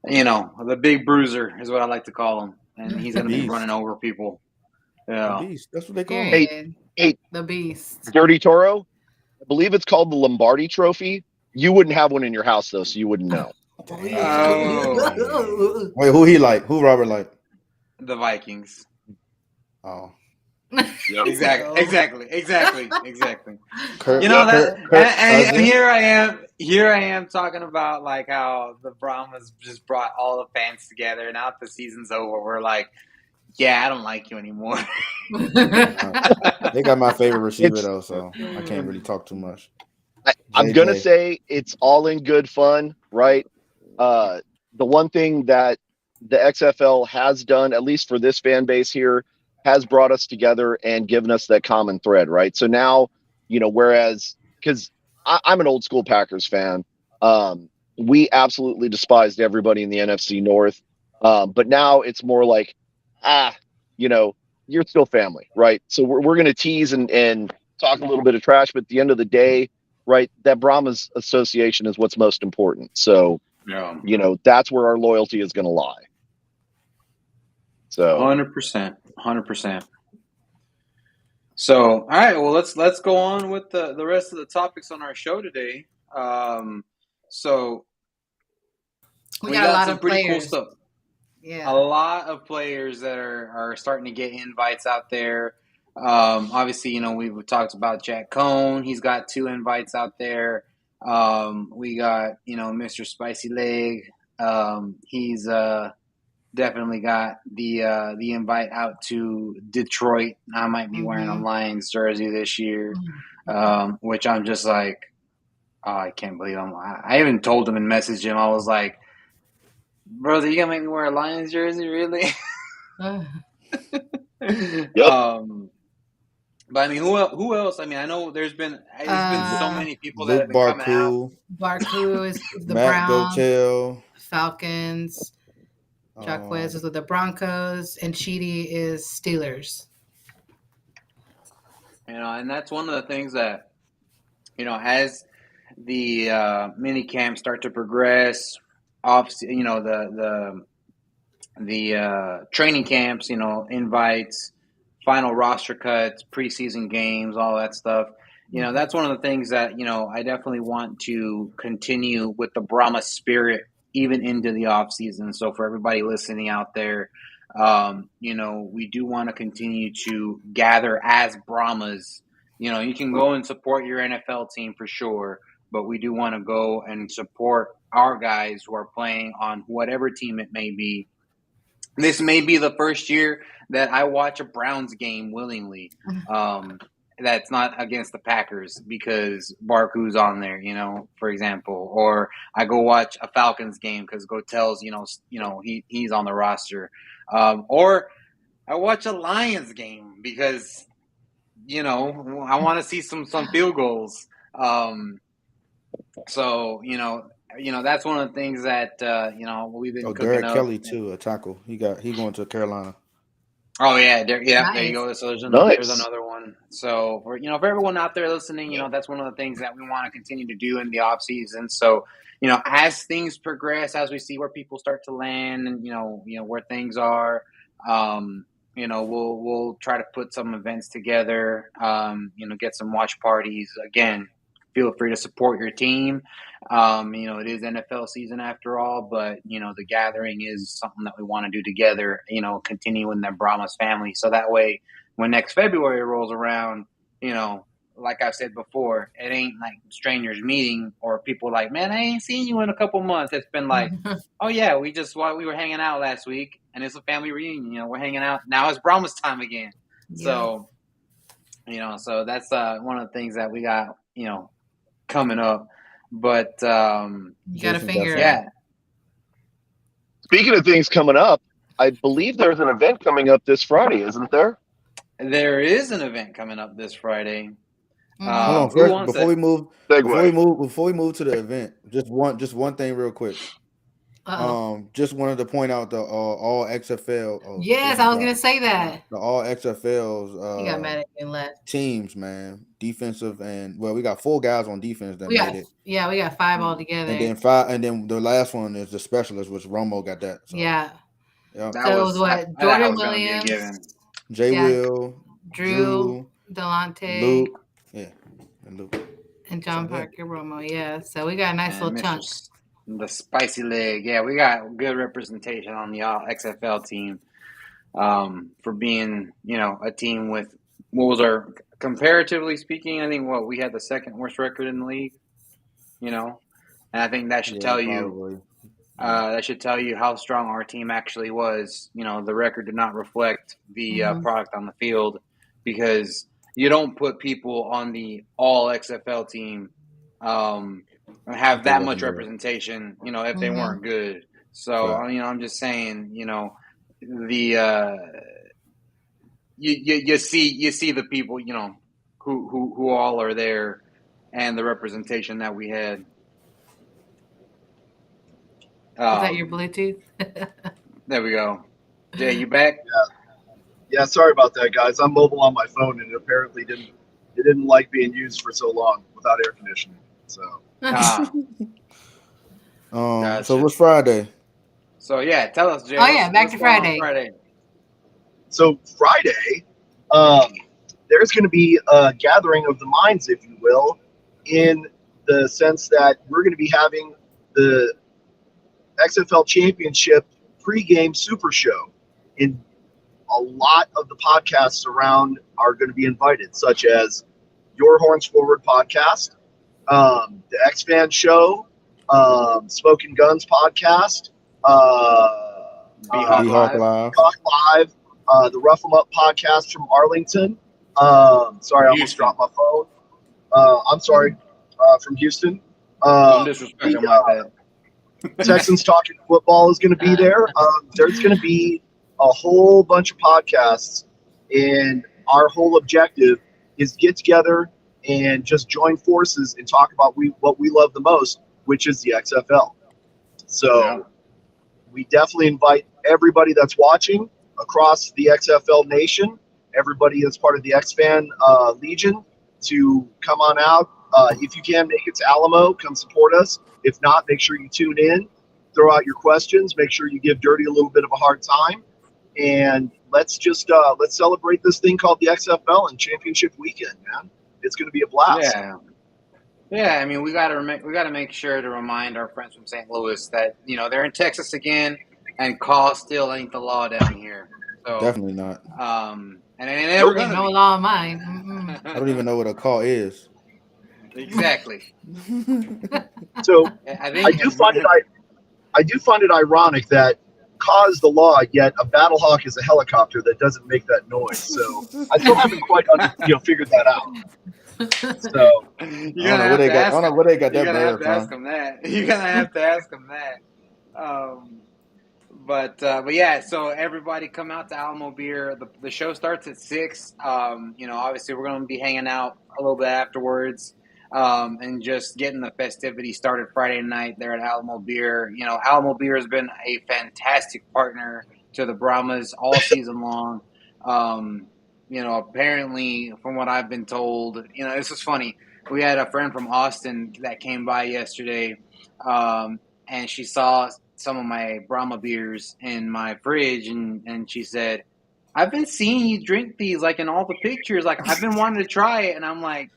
[SPEAKER 1] the big bruiser is what I like to call him, and he's going to be running over people. Yeah,
[SPEAKER 2] the beast. That's what they call
[SPEAKER 3] him. Hey,
[SPEAKER 4] the beast.
[SPEAKER 3] Dirty Toro. I believe it's called the Lombardi Trophy. You wouldn't have one in your house though, so you wouldn't know.
[SPEAKER 2] Oh. Wait, who he like? Who Robert like?
[SPEAKER 1] The Vikings.
[SPEAKER 2] Oh.
[SPEAKER 3] Yep.
[SPEAKER 1] Exactly.
[SPEAKER 2] Kurt,
[SPEAKER 1] and here I am talking about like how the Brahmas just brought all the fans together. Now that the season's over, we're like, Yeah, I don't like you anymore.
[SPEAKER 2] They got my favorite receiver
[SPEAKER 3] It's
[SPEAKER 2] though, so I can't really talk too much.
[SPEAKER 3] I'm gonna
[SPEAKER 2] JJ.
[SPEAKER 3] say it's all in good fun, right? The one thing that the XFL has done, at least for this fan base here, has brought us together and given us that common thread, right? So now, whereas because I'm an old school Packers fan, we absolutely despised everybody in the NFC North, but now it's more like, ah, you know, you're still family, right? So we're gonna tease and talk a little bit of trash, but at the end of the day, right, that Brahmas association is what's most important. So,
[SPEAKER 1] Yeah,
[SPEAKER 3] that's where our loyalty is going to lie. So,
[SPEAKER 1] 100%, 100%. So, all right, well, let's go on with the rest of the topics on our show today. So
[SPEAKER 4] We
[SPEAKER 1] we
[SPEAKER 4] got a
[SPEAKER 1] got
[SPEAKER 4] lot
[SPEAKER 1] some
[SPEAKER 4] of
[SPEAKER 1] pretty cool
[SPEAKER 4] players.
[SPEAKER 1] stuff. A
[SPEAKER 4] Yeah.
[SPEAKER 1] lot of players that are starting to get invites out there. Obviously, we've talked about Jack Cohn. He's got 2 invites out there. We got, Mr. Spicy Leg. He's definitely got the invite out to Detroit. I might be wearing a
[SPEAKER 4] Mm-hmm.
[SPEAKER 1] Lions jersey this year, which I'm just like, oh, I can't believe I even told him and messaged him. I was like, brother, you gonna make me wear a Lions jersey, really?
[SPEAKER 3] yep.
[SPEAKER 1] But I mean, who else? I mean, I know there's been so many people that
[SPEAKER 2] Luke
[SPEAKER 1] have been coming out.
[SPEAKER 2] Barku,
[SPEAKER 4] Barku is the
[SPEAKER 2] Matt
[SPEAKER 4] Browns,
[SPEAKER 2] Gotel,
[SPEAKER 4] Falcons. Jacquez is with the Broncos, and Cheedy is Steelers.
[SPEAKER 1] And that's one of the things that as the mini camps start to progress, off, the training camps, invites, final roster cuts, preseason games, all that stuff. That's one of the things that I definitely want to continue with the Brahma spirit even into the off season. So for everybody listening out there, we do want to continue to gather as Brahmas. You can go and support your NFL team for sure, but we do want to go and support our guys who are playing on whatever team it may be. This may be the first year that I watch a Browns game willingly. That's not against the Packers because Barku's on there, for example, or I go watch a Falcons game because Gotel's, he's on the roster, or I watch a Lions game because I want to see some field goals. So that's one of the things that we've been cooking
[SPEAKER 2] Derek
[SPEAKER 1] up.
[SPEAKER 2] Kelly too, a tackle. He going to Carolina.
[SPEAKER 1] Oh yeah, there you
[SPEAKER 4] Nice.
[SPEAKER 1] go. So there's
[SPEAKER 3] Nice.
[SPEAKER 1] another one. So for for everyone out there listening, that's one of the things that we want to continue to do in the off season. So as things progress, as we see where people start to land, and where things are, we'll try to put some events together. Get some watch parties. Again, feel free to support your team. It is NFL season after all, but the gathering is something that we want to do together. Continuing the Brahmas family, so that way when next February rolls around, like I said before, it ain't like strangers meeting or people like, man, I ain't seen you in a couple months. It's been like, oh yeah, we were hanging out last week, and it's a family reunion. We're hanging out now. It's Brahmas time again.
[SPEAKER 4] Yeah.
[SPEAKER 1] So so that's one of the things that we got coming up. But
[SPEAKER 4] you got to figure it.
[SPEAKER 1] yeah.
[SPEAKER 3] Speaking of things coming up, I believe there's an event coming up this Friday, isn't there?
[SPEAKER 1] There is an event coming up this Friday.
[SPEAKER 2] Hold on, first before we move to the event, just one thing real quick. Just wanted to point out the all XFL.
[SPEAKER 4] Yes, I was gonna say that
[SPEAKER 2] the all XFLs.
[SPEAKER 4] He got mad at me and left.
[SPEAKER 2] Teams, man, defensive and we got 4 guys on defense that made it.
[SPEAKER 4] Yeah, we got 5 altogether.
[SPEAKER 2] And then the last one is the specialist, which Romo got that. So.
[SPEAKER 4] Yeah.
[SPEAKER 2] Yeah.
[SPEAKER 4] So it was what? Jordan Williams,
[SPEAKER 2] Jay Will,
[SPEAKER 4] Drew, Delonte,
[SPEAKER 2] Luke, and Luke,
[SPEAKER 4] and John Parker Romo. Yeah. So we got a nice little chunk.
[SPEAKER 1] The spicy leg. Yeah, we got good representation on the XFL team for being, a team with what was our, comparatively speaking, I think we had the second worst record in the league, and I think that should tell you That should tell you how strong our team actually was. The record did not reflect the product on the field, because you don't put people on the all XFL team and have
[SPEAKER 2] If they
[SPEAKER 1] that much
[SPEAKER 2] wasn't good.
[SPEAKER 1] representation, if they weren't good. So,
[SPEAKER 2] Right.
[SPEAKER 1] I'm just saying, the you see the people, who all are there, and the representation that we had.
[SPEAKER 4] Is that your Bluetooth?
[SPEAKER 1] There we go. Jay, you back?
[SPEAKER 3] Yeah, sorry about that, guys. I'm mobile on my phone, and it apparently didn't like being used for so long without air conditioning. So
[SPEAKER 1] Ah,
[SPEAKER 2] So
[SPEAKER 1] gotcha.
[SPEAKER 2] what's Friday?
[SPEAKER 1] So yeah, tell us, Jay.
[SPEAKER 4] Oh, yeah, back to
[SPEAKER 1] what's going on
[SPEAKER 4] Friday.
[SPEAKER 1] Friday.
[SPEAKER 3] So Friday, there's going to be a gathering of the minds, if you will, in the sense that we're going to be having the XFL Championship pregame super show. In a lot of the podcasts around are going to be invited, such as Your Horns Forward podcast, the X Fan Show, Smoking Guns podcast,
[SPEAKER 1] B-Hawk
[SPEAKER 2] B-Hawk
[SPEAKER 1] Live.
[SPEAKER 2] Live.
[SPEAKER 3] Talk Live, the Rough 'em Up podcast from Arlington. Sorry, I almost
[SPEAKER 1] Houston.
[SPEAKER 3] dropped my phone. I'm sorry, from Houston.
[SPEAKER 1] Don't disrespect them like that.
[SPEAKER 3] Texans Talking Football is going to be there. There's going to be a whole bunch of podcasts, and our whole objective is get together and just join forces and talk about what we love the most, which is the XFL. So
[SPEAKER 1] Yeah.
[SPEAKER 3] we definitely invite everybody that's watching across the XFL nation, everybody that's part of the X-Fan Legion, to come on out. If you can make it to Alamo, come support us. If not, make sure you tune in, throw out your questions, make sure you give Dirty a little bit of a hard time, and let's celebrate this thing called the XFL and Championship Weekend, man. It's going to be a blast.
[SPEAKER 1] Yeah. I mean, we gotta make sure to remind our friends from St. Louis that they're in Texas again, and call still ain't the law down here. So
[SPEAKER 2] Definitely not.
[SPEAKER 1] and it ain't never
[SPEAKER 4] There's
[SPEAKER 1] gonna
[SPEAKER 4] no
[SPEAKER 1] be.
[SPEAKER 4] law of mine.
[SPEAKER 2] I don't even know what a call is.
[SPEAKER 1] Exactly.
[SPEAKER 3] So
[SPEAKER 1] I think
[SPEAKER 3] I do find it ironic that cause the law, yet a battle hawk is a helicopter that doesn't make that noise. So I still haven't quite figured that out. So
[SPEAKER 2] I don't know where they got. I don't know where they got that
[SPEAKER 1] You're gonna have
[SPEAKER 2] bird
[SPEAKER 1] to ask
[SPEAKER 2] from.
[SPEAKER 1] them that. You're gonna have to ask them that. But yeah, so everybody come out to Alamo Beer. The show starts at 6. Obviously we're gonna be hanging out a little bit afterwards, and just getting the festivities started Friday night there at Alamo Beer. Alamo Beer has been a fantastic partner to the Brahmas all season long. Apparently, from what I've been told, this is funny. We had a friend from Austin that came by yesterday, and she saw some of my Brahma beers in my fridge, and she said, "I've been seeing you drink these like in all the pictures. Like I've been wanting to try it." And I'm like,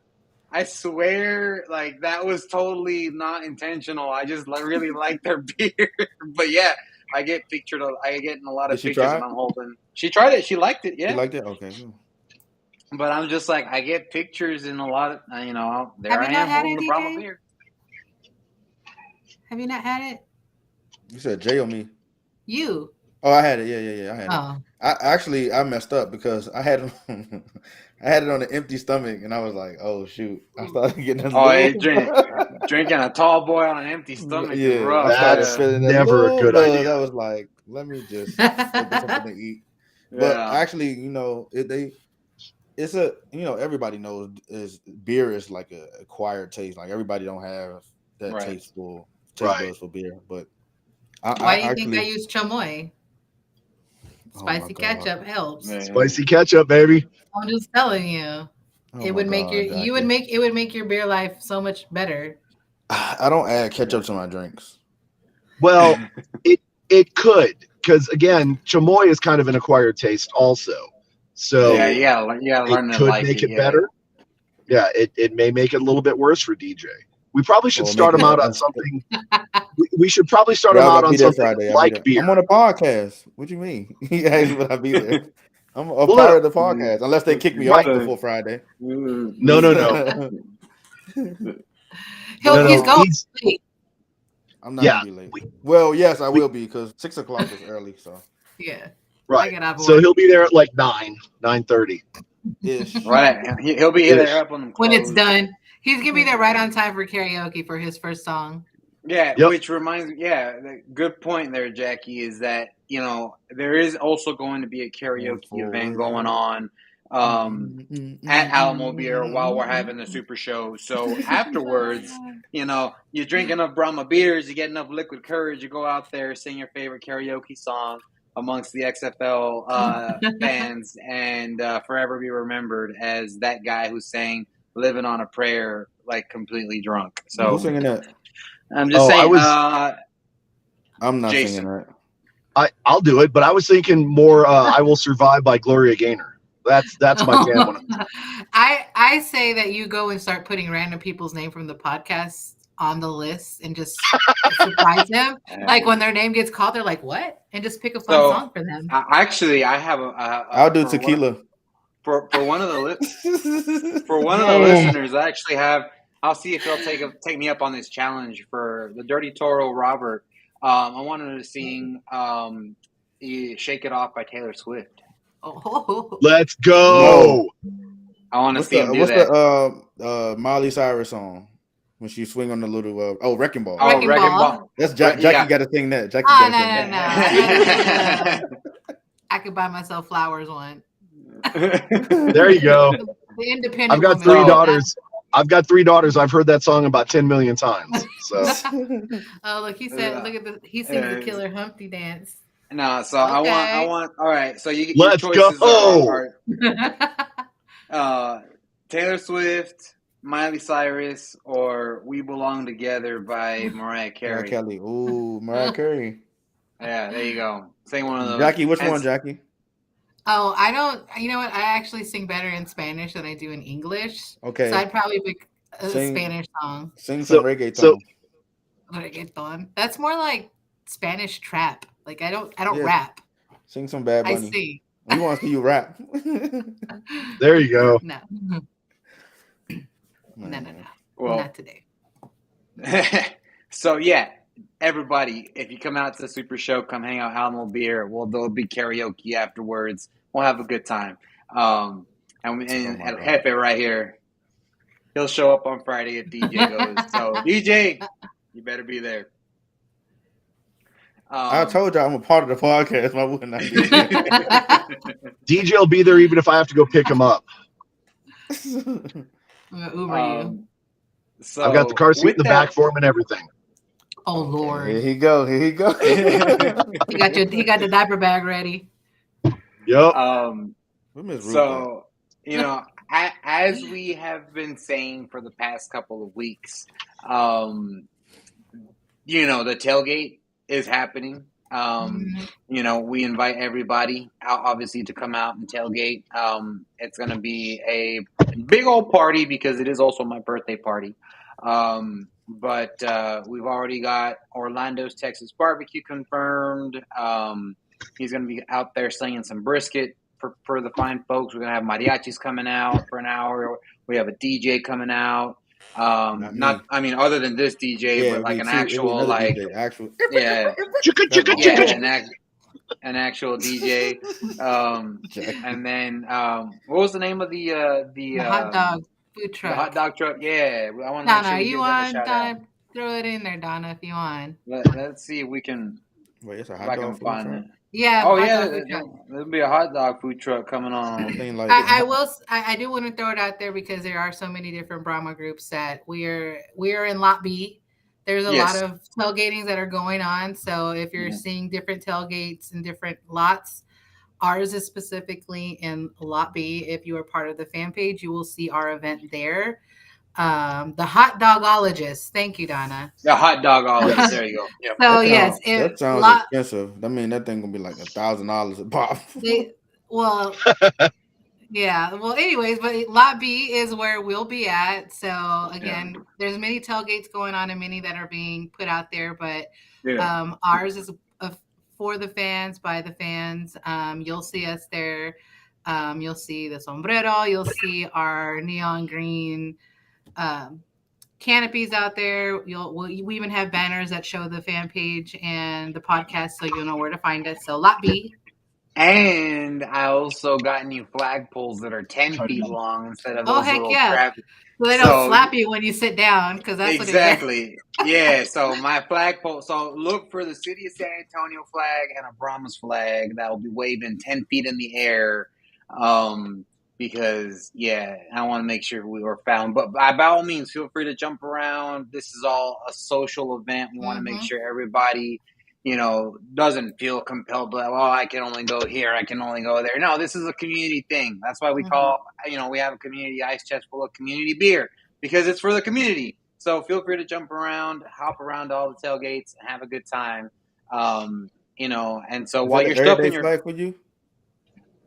[SPEAKER 1] I swear, like that was totally not intentional. I just really like their beer. But yeah, I get pictured. I get in a lot of
[SPEAKER 2] Did she
[SPEAKER 1] pictures,
[SPEAKER 2] try
[SPEAKER 1] and
[SPEAKER 2] it?
[SPEAKER 1] I'm holding. She tried it. She liked it.
[SPEAKER 2] You
[SPEAKER 1] Yeah.
[SPEAKER 2] liked it? Okay. Cool.
[SPEAKER 1] But I'm just like, I get pictures in a lot of, there
[SPEAKER 4] Have
[SPEAKER 1] I
[SPEAKER 4] you not
[SPEAKER 1] am
[SPEAKER 4] had
[SPEAKER 1] holding
[SPEAKER 4] it,
[SPEAKER 1] the Brahma
[SPEAKER 4] DJ?
[SPEAKER 1] beer.
[SPEAKER 4] Have you not had it?
[SPEAKER 2] You said Jay or me?
[SPEAKER 4] You.
[SPEAKER 2] Oh, I had it. Yeah. I had it.
[SPEAKER 4] Oh.
[SPEAKER 2] I messed up because I had it on, I had it on an empty stomach, and I was like, "Oh shoot!" I started getting a
[SPEAKER 1] Oh, hey,
[SPEAKER 2] little.
[SPEAKER 1] drinking a tall boy on an empty stomach is
[SPEAKER 2] Yeah, I
[SPEAKER 1] rough.
[SPEAKER 2] started
[SPEAKER 3] that's
[SPEAKER 1] Yeah.
[SPEAKER 2] feeling a
[SPEAKER 3] never a
[SPEAKER 2] little
[SPEAKER 3] good
[SPEAKER 2] buzz.
[SPEAKER 3] idea.
[SPEAKER 2] I was like, "Let me just go get something to eat." But
[SPEAKER 1] Yeah.
[SPEAKER 2] actually, it's a everybody knows beer is like a acquired taste. Like everybody don't have that
[SPEAKER 1] Right.
[SPEAKER 2] taste
[SPEAKER 3] Right.
[SPEAKER 2] buds for beer. But
[SPEAKER 4] Why do you think I use chamoy?
[SPEAKER 2] Oh my
[SPEAKER 4] Spicy
[SPEAKER 2] God.
[SPEAKER 4] ketchup helps.
[SPEAKER 1] Yeah.
[SPEAKER 3] Spicy ketchup, baby.
[SPEAKER 4] I'm just telling you.
[SPEAKER 2] Oh
[SPEAKER 4] It
[SPEAKER 2] my
[SPEAKER 4] would make
[SPEAKER 2] God, Jackie.
[SPEAKER 4] it would make your beer life so much better.
[SPEAKER 2] I don't add ketchup to my drinks.
[SPEAKER 3] Well, it could, because again, chamoy is kind of an acquired taste also. So
[SPEAKER 1] Yeah, you gotta learn
[SPEAKER 3] it
[SPEAKER 1] to
[SPEAKER 3] could
[SPEAKER 1] like
[SPEAKER 3] make
[SPEAKER 1] it.
[SPEAKER 3] it better. Yeah, it may make it a little bit worse for DJ. We probably should start him out on something. We should probably start him out on something like beer.
[SPEAKER 2] I'm on a podcast. What do you mean? He asked would I be there. I'm a
[SPEAKER 3] Well,
[SPEAKER 2] part of the podcast, unless they kick me off before Friday.
[SPEAKER 3] No.
[SPEAKER 4] He's going.
[SPEAKER 2] I'm not gonna be late. Well, yes, I will be because 6 o'clock is early. So
[SPEAKER 4] Yeah. I
[SPEAKER 3] Right.
[SPEAKER 4] get out of
[SPEAKER 3] So
[SPEAKER 4] work
[SPEAKER 3] he'll be there at like 9:30.
[SPEAKER 2] ish.
[SPEAKER 1] Right. He'll be there up on them
[SPEAKER 4] when it's
[SPEAKER 1] clothes.
[SPEAKER 4] done. He's gonna be there right on time for karaoke for his first song.
[SPEAKER 1] Yeah,
[SPEAKER 3] Yep.
[SPEAKER 1] which reminds me, good point there, Jackie, is that, there is also going to be a karaoke event going on at Alamo Beer while we're having the Super Show. So afterwards, you drink enough Brahma beers, you get enough liquid courage, you go out there, sing your favorite karaoke song amongst the XFL fans, and forever be remembered as that guy who sang "Living on a Prayer" like completely drunk. So
[SPEAKER 2] Who's singing that?
[SPEAKER 1] I'm just
[SPEAKER 3] Oh,
[SPEAKER 1] saying.
[SPEAKER 2] I'm not
[SPEAKER 1] Jason.
[SPEAKER 2] singing that.
[SPEAKER 3] I'll do it, but I was thinking more "I Will Survive" by Gloria Gaynor. That's my jam.
[SPEAKER 4] I say that you go and start putting random people's name from the podcast on the list and just surprise them. Like when their name gets called, they're like, "What?" And just pick a fun song for them.
[SPEAKER 1] I have
[SPEAKER 2] I'll do tequila.
[SPEAKER 1] For one of the for one of the listeners, I actually have. I'll see if he'll take me up on this challenge for the Dirty Toro Robert. I wanted to sing "Shake It Off" by Taylor Swift.
[SPEAKER 4] Oh,
[SPEAKER 3] Let's go!
[SPEAKER 1] I want to
[SPEAKER 2] What's
[SPEAKER 1] see him do
[SPEAKER 2] what's
[SPEAKER 1] that.
[SPEAKER 2] the Miley Cyrus song when she swing on the little Wrecking Ball?
[SPEAKER 1] Oh, Wrecking Ball.
[SPEAKER 2] That's Jackie. Got to sing that. Jackie
[SPEAKER 4] no. I could buy myself flowers one.
[SPEAKER 3] There you go.
[SPEAKER 4] The independent.
[SPEAKER 3] I've got
[SPEAKER 4] woman.
[SPEAKER 3] 3 daughters. I've heard that song about 10 million times. So.
[SPEAKER 4] Oh, look, he said, look at he sings the Killer Humpty dance.
[SPEAKER 1] No, so okay. I want. All right, so your choices are Taylor Swift, Miley Cyrus, or "We Belong Together" by Mariah Carey.
[SPEAKER 2] Mariah Carey. Ooh, Mariah Carey.
[SPEAKER 1] Yeah, there you go. Sing one of those.
[SPEAKER 2] Jackie, which one, Jackie?
[SPEAKER 4] Oh, I don't. You know what? I actually sing better in Spanish than I do in English.
[SPEAKER 2] Okay.
[SPEAKER 4] So I'd probably pick a Spanish song.
[SPEAKER 2] Sing some reggaeton.
[SPEAKER 4] Reggaeton. That's more like Spanish trap. Like I don't rap.
[SPEAKER 2] Sing some Bad Bunny.
[SPEAKER 4] I sing.
[SPEAKER 2] We want to see you rap.
[SPEAKER 3] There you go.
[SPEAKER 4] No. No.
[SPEAKER 1] Well,
[SPEAKER 4] not today.
[SPEAKER 1] So yeah, everybody, if you come out to the Super Show, come hang out at Alamo Beer. There'll be karaoke afterwards. We'll have a good time. And Jefe right here, he'll show up on Friday if DJ goes. So DJ, you better be there.
[SPEAKER 2] I told you I'm a part of the podcast. Why wouldn't I be there?
[SPEAKER 3] DJ will be there even if I have to go pick him up.
[SPEAKER 4] I'm gonna Uber you.
[SPEAKER 1] So
[SPEAKER 3] I've got the car seat in the back for him and everything.
[SPEAKER 4] Oh Lord!
[SPEAKER 2] Here he go.
[SPEAKER 4] He got the diaper bag ready.
[SPEAKER 3] Yep.
[SPEAKER 1] So as we have been saying for the past couple of weeks, the tailgate is happening. We invite everybody out, obviously, to come out and tailgate. It's going to be a big old party because it is also my birthday party. But we've already got Orlando's Texas Barbecue confirmed. He's going to be out there slinging some brisket for the fine folks. We're going to have mariachis coming out for an hour. We have a DJ coming out. Other than this DJ, but like an actual an actual DJ. And then what was the name of the
[SPEAKER 4] hot dog food truck?
[SPEAKER 1] The hot dog truck. Yeah, I want to.
[SPEAKER 4] Donna, you want Donna? Throw it in there, Donna, if you want.
[SPEAKER 1] Let's see if we can.
[SPEAKER 2] Wait, it's a hot dog food truck?
[SPEAKER 4] Yeah.
[SPEAKER 1] Oh yeah, there'll be a hot dog food truck coming on.
[SPEAKER 4] I do want to throw it out there because there are so many different Brahma groups that we are in Lot B. There's a lot of tailgatings that are going on. So if you're seeing different tailgates and different lots, ours is specifically in Lot B. If you are part of the fan page, you will see our event there. The hot dogologist. Thank you, Donna.
[SPEAKER 1] The hot dogologist. There you go. Yep.
[SPEAKER 4] So
[SPEAKER 2] that sounds expensive. I mean, that thing gonna be like $1,000 a pop.
[SPEAKER 4] Yeah. Well, anyways, but Lot B is where we'll be at. So again, there's many tailgates going on and many that are being put out there, but ours is for the fans, by the fans. You'll see us there. You'll see the sombrero. You'll see our neon green canopies out there. We even have banners that show the fan page and the podcast, so you'll know where to find us. So lot B.
[SPEAKER 1] And I also got new flagpoles that are 10 feet long instead of
[SPEAKER 4] Oh
[SPEAKER 1] those
[SPEAKER 4] heck
[SPEAKER 1] little
[SPEAKER 4] yeah!
[SPEAKER 1] crappy.
[SPEAKER 4] So they don't
[SPEAKER 1] So
[SPEAKER 4] slap you when you sit down, because that's what it does.
[SPEAKER 1] exactly. Yeah, so my flagpole. So look for the city of San Antonio flag and a Brahmas flag that will be waving 10 feet in the air. Because, yeah, I want to make sure we were found. But by all means, feel free to jump around. This is all a social event. We want to make sure everybody, doesn't feel compelled to, I can only go here, I can only go there. No, this is a community thing. That's why we call, we have a community ice chest full of community beer, because it's for the community. So feel free to jump around, hop around all the tailgates, and have a good time. And so while you're stuck in your
[SPEAKER 2] flag for you,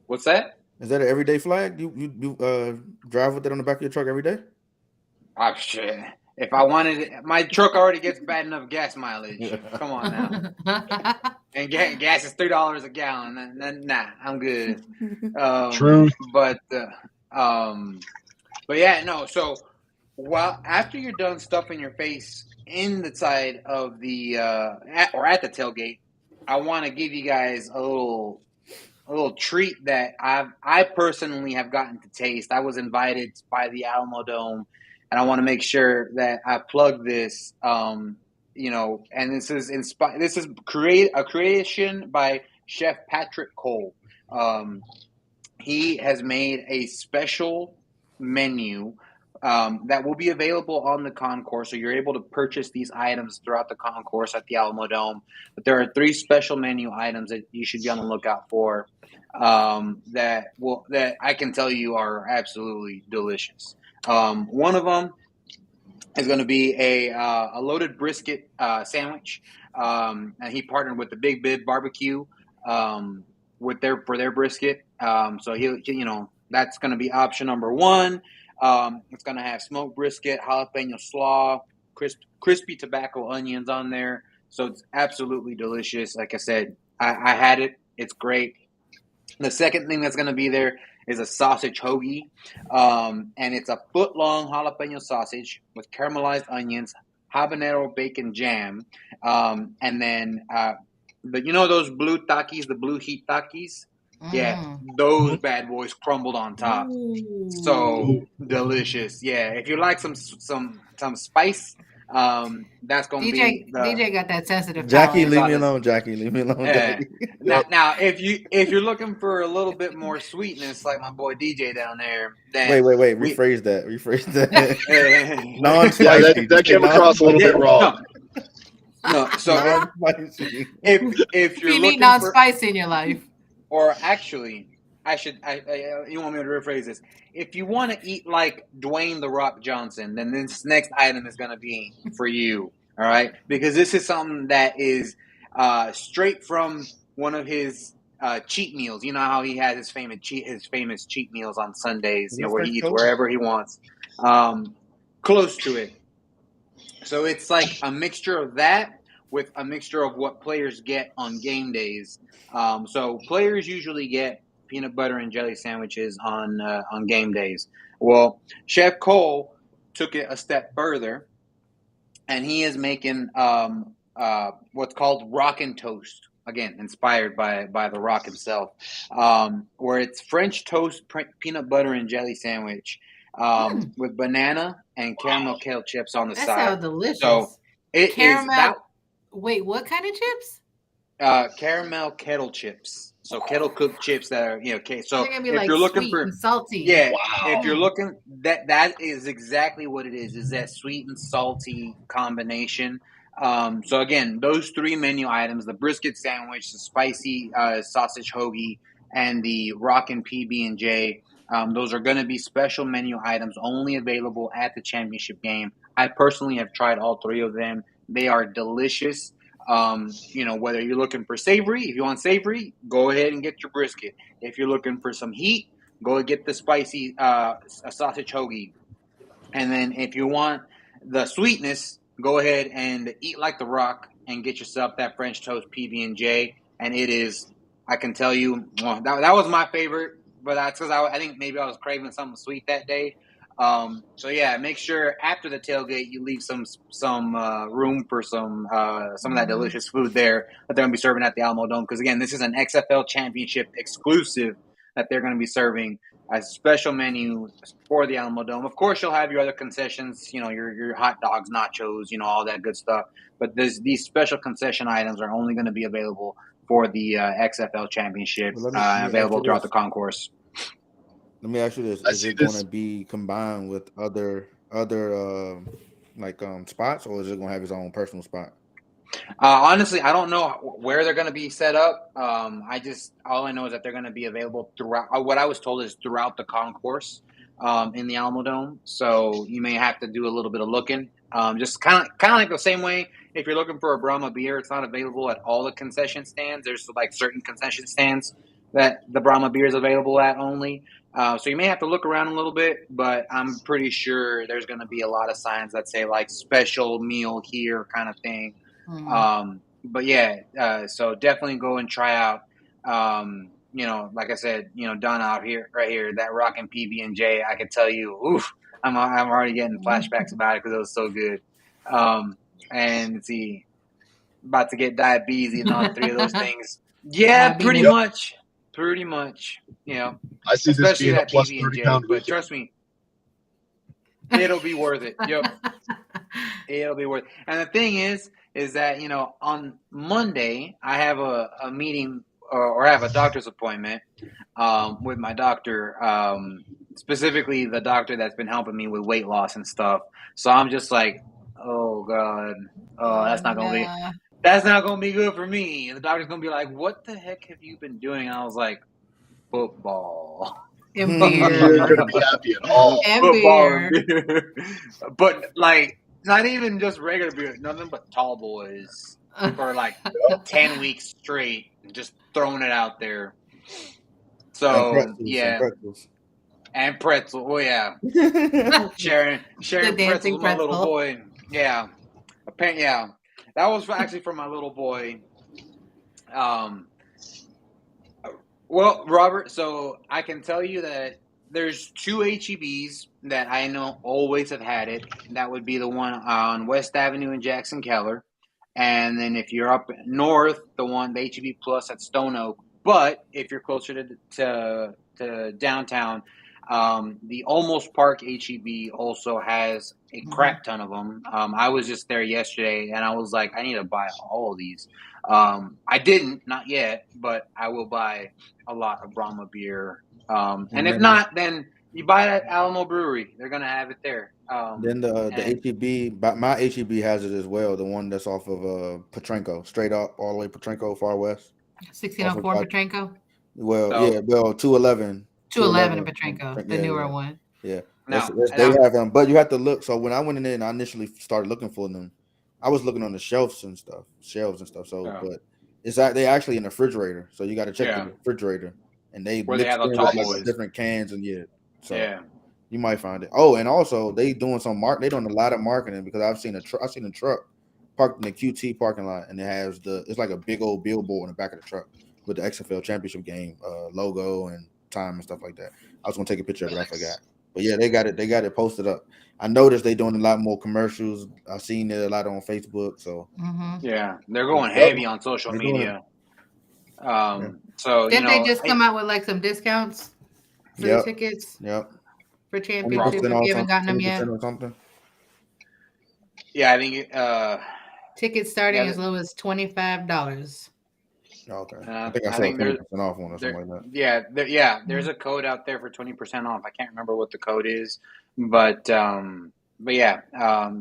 [SPEAKER 1] what's that?
[SPEAKER 2] Is that an everyday flag? You drive with it on the back of your truck every day?
[SPEAKER 1] Oh shit! If I wanted it, my truck already gets bad enough gas mileage. Come on now. And gas is $3 a gallon. Nah, I'm good.
[SPEAKER 3] True.
[SPEAKER 1] But yeah, no. So after you're done stuffing your face in the side of the at the tailgate, I want to give you guys a little treat that I personally have gotten to taste. I was invited by the Alamo Dome, and I want to make sure that I plug this. And this is This is a creation by Chef Patrick Cole. He has made a special menu that will be available on the concourse, so you're able to purchase these items throughout the concourse at the Alamo Dome. But there are 3 special menu items that you should be on the lookout for that I can tell you are absolutely delicious. One of them is going to be a loaded brisket sandwich, and he partnered with the Big Bib Barbecue for their brisket. So that's going to be option number 1. It's going to have smoked brisket, jalapeno slaw, crispy tobacco onions on there. So it's absolutely delicious. Like I said, I had it. It's great. The second thing that's going to be there is a sausage hoagie, and it's a foot-long jalapeno sausage with caramelized onions, habanero bacon jam, and then those blue Takis, the blue heat Takis? Yeah, those bad boys crumbled on top. So delicious. Yeah, if you like some spice, that's gonna be
[SPEAKER 4] DJ got that sensitive
[SPEAKER 2] Jackie,
[SPEAKER 4] palate.
[SPEAKER 2] leave me alone. Jackie, leave me alone.
[SPEAKER 1] Yeah. Now, if you're looking for a little bit more sweetness, like my boy DJ down there, then
[SPEAKER 2] wait. Rephrase that.
[SPEAKER 3] Non-spicy. Yeah, that came across a little bit wrong.
[SPEAKER 1] No, so
[SPEAKER 2] non-spicy.
[SPEAKER 1] if you're
[SPEAKER 4] you
[SPEAKER 1] looking
[SPEAKER 4] need non-spicy in your life,
[SPEAKER 1] or actually, you want me to rephrase this? If you want to eat like Dwayne the Rock Johnson, then this next item is going to be for you. All right, because this is something that is straight from one of his cheat meals. You know how he has his famous cheat meals on Sundays, where he eats wherever he wants. Close to it. So it's like a mixture of that with a mixture of what players get on game days. So players usually get peanut butter and jelly sandwiches on game days. Well, Chef Cole took it a step further, and he is making what's called Rockin' Toast. Again, inspired by The Rock himself, where it's French toast peanut butter and jelly sandwich with banana and caramel kettle chips on the side.
[SPEAKER 4] That sounds delicious.
[SPEAKER 1] So it is that.
[SPEAKER 4] Wait, what kind of chips?
[SPEAKER 1] Caramel kettle chips. So kettle cooked chips that are So
[SPEAKER 4] they're gonna be
[SPEAKER 1] if
[SPEAKER 4] like
[SPEAKER 1] you're looking
[SPEAKER 4] sweet
[SPEAKER 1] for
[SPEAKER 4] and salty,
[SPEAKER 1] if you're looking that is exactly what it is. Is that sweet and salty combination? So again, those 3 menu items: the brisket sandwich, the spicy sausage hoagie, and the rockin' PB&J. Those are going to be special menu items only available at the championship game. I personally have tried all 3 of them. They are delicious. Whether you're looking for savory, if you want savory, go ahead and get your brisket. If you're looking for some heat, go get the spicy sausage hoagie. And then if you want the sweetness, go ahead and eat like The Rock and get yourself that French toast PB&J. And it is, I can tell you, that was my favorite, but that's because I think maybe I was craving something sweet that day. So yeah, make sure after the tailgate you leave some room for some of that delicious food there that they're going to be serving at the Alamo Dome. Because again, this is an XFL championship exclusive that they're going to be serving a special menu for the Alamo Dome. Of course, you'll have your other concessions, your hot dogs, nachos, all that good stuff. But these special concession items are only going to be available for the XFL championship,
[SPEAKER 2] Well, let me ask
[SPEAKER 1] available
[SPEAKER 2] you
[SPEAKER 1] throughout the
[SPEAKER 2] this.
[SPEAKER 1] concourse.
[SPEAKER 2] Let me ask you this:
[SPEAKER 3] I
[SPEAKER 2] Is
[SPEAKER 3] see
[SPEAKER 2] it going
[SPEAKER 3] this.
[SPEAKER 2] to be combined with other spots, or is it going to have its own personal spot?
[SPEAKER 1] Honestly, I don't know where they're going to be set up. All I know is that they're going to be available throughout. What I was told is throughout the concourse in the Alamo Dome. So you may have to do a little bit of looking. Just kind of like the same way. If you're looking for a Brahma beer, it's not available at all the concession stands. There's like certain concession stands that the Brahma beer is available at only. So you may have to look around a little bit, but I'm pretty sure there's going to be a lot of signs that say like special meal here kind of thing. But yeah, so definitely go and try out. Like I said, Don out here, right here, that rockin' PB&J. I can tell you, oof, I'm already getting flashbacks about it because it was so good. And see, about to get diabetes eating all three of those things. Yeah, pretty
[SPEAKER 4] Diabetes.
[SPEAKER 1] much, pretty much.
[SPEAKER 3] I see this
[SPEAKER 1] Especially
[SPEAKER 3] being a
[SPEAKER 1] that
[SPEAKER 3] plus
[SPEAKER 1] PB and
[SPEAKER 3] 30
[SPEAKER 1] J.
[SPEAKER 3] pound
[SPEAKER 1] But
[SPEAKER 3] weekend.
[SPEAKER 1] trust me, it'll be worth it. Yep. It'll be worth it. And the thing is that, on Monday, I have a meeting or I have a doctor's appointment with my doctor, specifically the doctor that's been helping me with weight loss and stuff. So I'm just like, oh, God, that's not going to be.
[SPEAKER 4] No.
[SPEAKER 1] That's not going to be good for me. And the doctor's going to be like, what the heck have you been doing? And I was like, football.
[SPEAKER 4] And
[SPEAKER 3] You're not
[SPEAKER 4] beer.
[SPEAKER 3] going to be happy at all.
[SPEAKER 4] And
[SPEAKER 1] Football and
[SPEAKER 4] beer.
[SPEAKER 1] beer. But, like, not even just regular beer, nothing but tall boys for like 10 weeks straight, just throwing it out there.
[SPEAKER 2] And
[SPEAKER 1] So,
[SPEAKER 2] pretzels,
[SPEAKER 1] yeah. And pretzel. Oh, yeah. Sharing
[SPEAKER 4] The
[SPEAKER 1] pretzels
[SPEAKER 4] dancing
[SPEAKER 1] with my little
[SPEAKER 4] pretzel.
[SPEAKER 1] boy. Yeah. Apparently, yeah. That was actually for my little boy. Well, Robert, so I can tell you that there's two HEBs that I know always have had it. That would be the one on West Avenue in Jackson Keller. And then if you're up north, the HEB Plus at Stone Oak. But if you're closer to downtown, the Almost Park HEB also has a crap ton of them. I was just there yesterday, and I was like, I need to buy all of these. I didn't, not yet, but I will buy a lot of Brahma beer. And if not, then you buy it at Alamo Brewery. They're gonna have it there.
[SPEAKER 2] Then the HEB, my HEB has it as well. The one that's off of Petrenko, straight up all the way Petrenko, far west.
[SPEAKER 4] 1604 Petrenko.
[SPEAKER 2] Well,
[SPEAKER 1] So-
[SPEAKER 2] yeah, 211.
[SPEAKER 4] 211 in Petrenko, the newer one.
[SPEAKER 2] Yeah,
[SPEAKER 1] No,
[SPEAKER 2] they have them, but you have to look. So when I went in there and I initially started looking for them, I was looking on the shelves and stuff. So,
[SPEAKER 1] Yeah.
[SPEAKER 2] but they actually in the refrigerator. So you got to check
[SPEAKER 1] Yeah.
[SPEAKER 2] the refrigerator, and they
[SPEAKER 1] Where they
[SPEAKER 2] mix
[SPEAKER 1] have the
[SPEAKER 2] in
[SPEAKER 1] tall
[SPEAKER 2] with, like,
[SPEAKER 1] boys.
[SPEAKER 2] different cans and So
[SPEAKER 1] yeah.
[SPEAKER 2] you might find it. Oh, and also they doing they doing a lot of marketing because I've seen a truck parked in the QT parking lot, and it has it's like a big old billboard in the back of the truck with the XFL championship game logo and time and stuff like that. I was gonna take a picture of it, I forgot. But yeah, they got it posted up. I noticed they doing a lot more commercials. I've seen it a lot on Facebook. So
[SPEAKER 1] Yeah, they're going heavy on social
[SPEAKER 2] They're doing
[SPEAKER 1] media. So
[SPEAKER 4] Didn't they just come out with like some discounts for the tickets
[SPEAKER 2] Yep.
[SPEAKER 4] for championship if you haven't gotten them yet?
[SPEAKER 2] Or something.
[SPEAKER 1] Yeah, I think
[SPEAKER 4] Tickets starting as low as $25.
[SPEAKER 2] Okay.
[SPEAKER 1] I
[SPEAKER 2] I saw 20% off one or something like that.
[SPEAKER 1] Yeah, there's a code out there for 20% off. I can't remember what the code is, but yeah,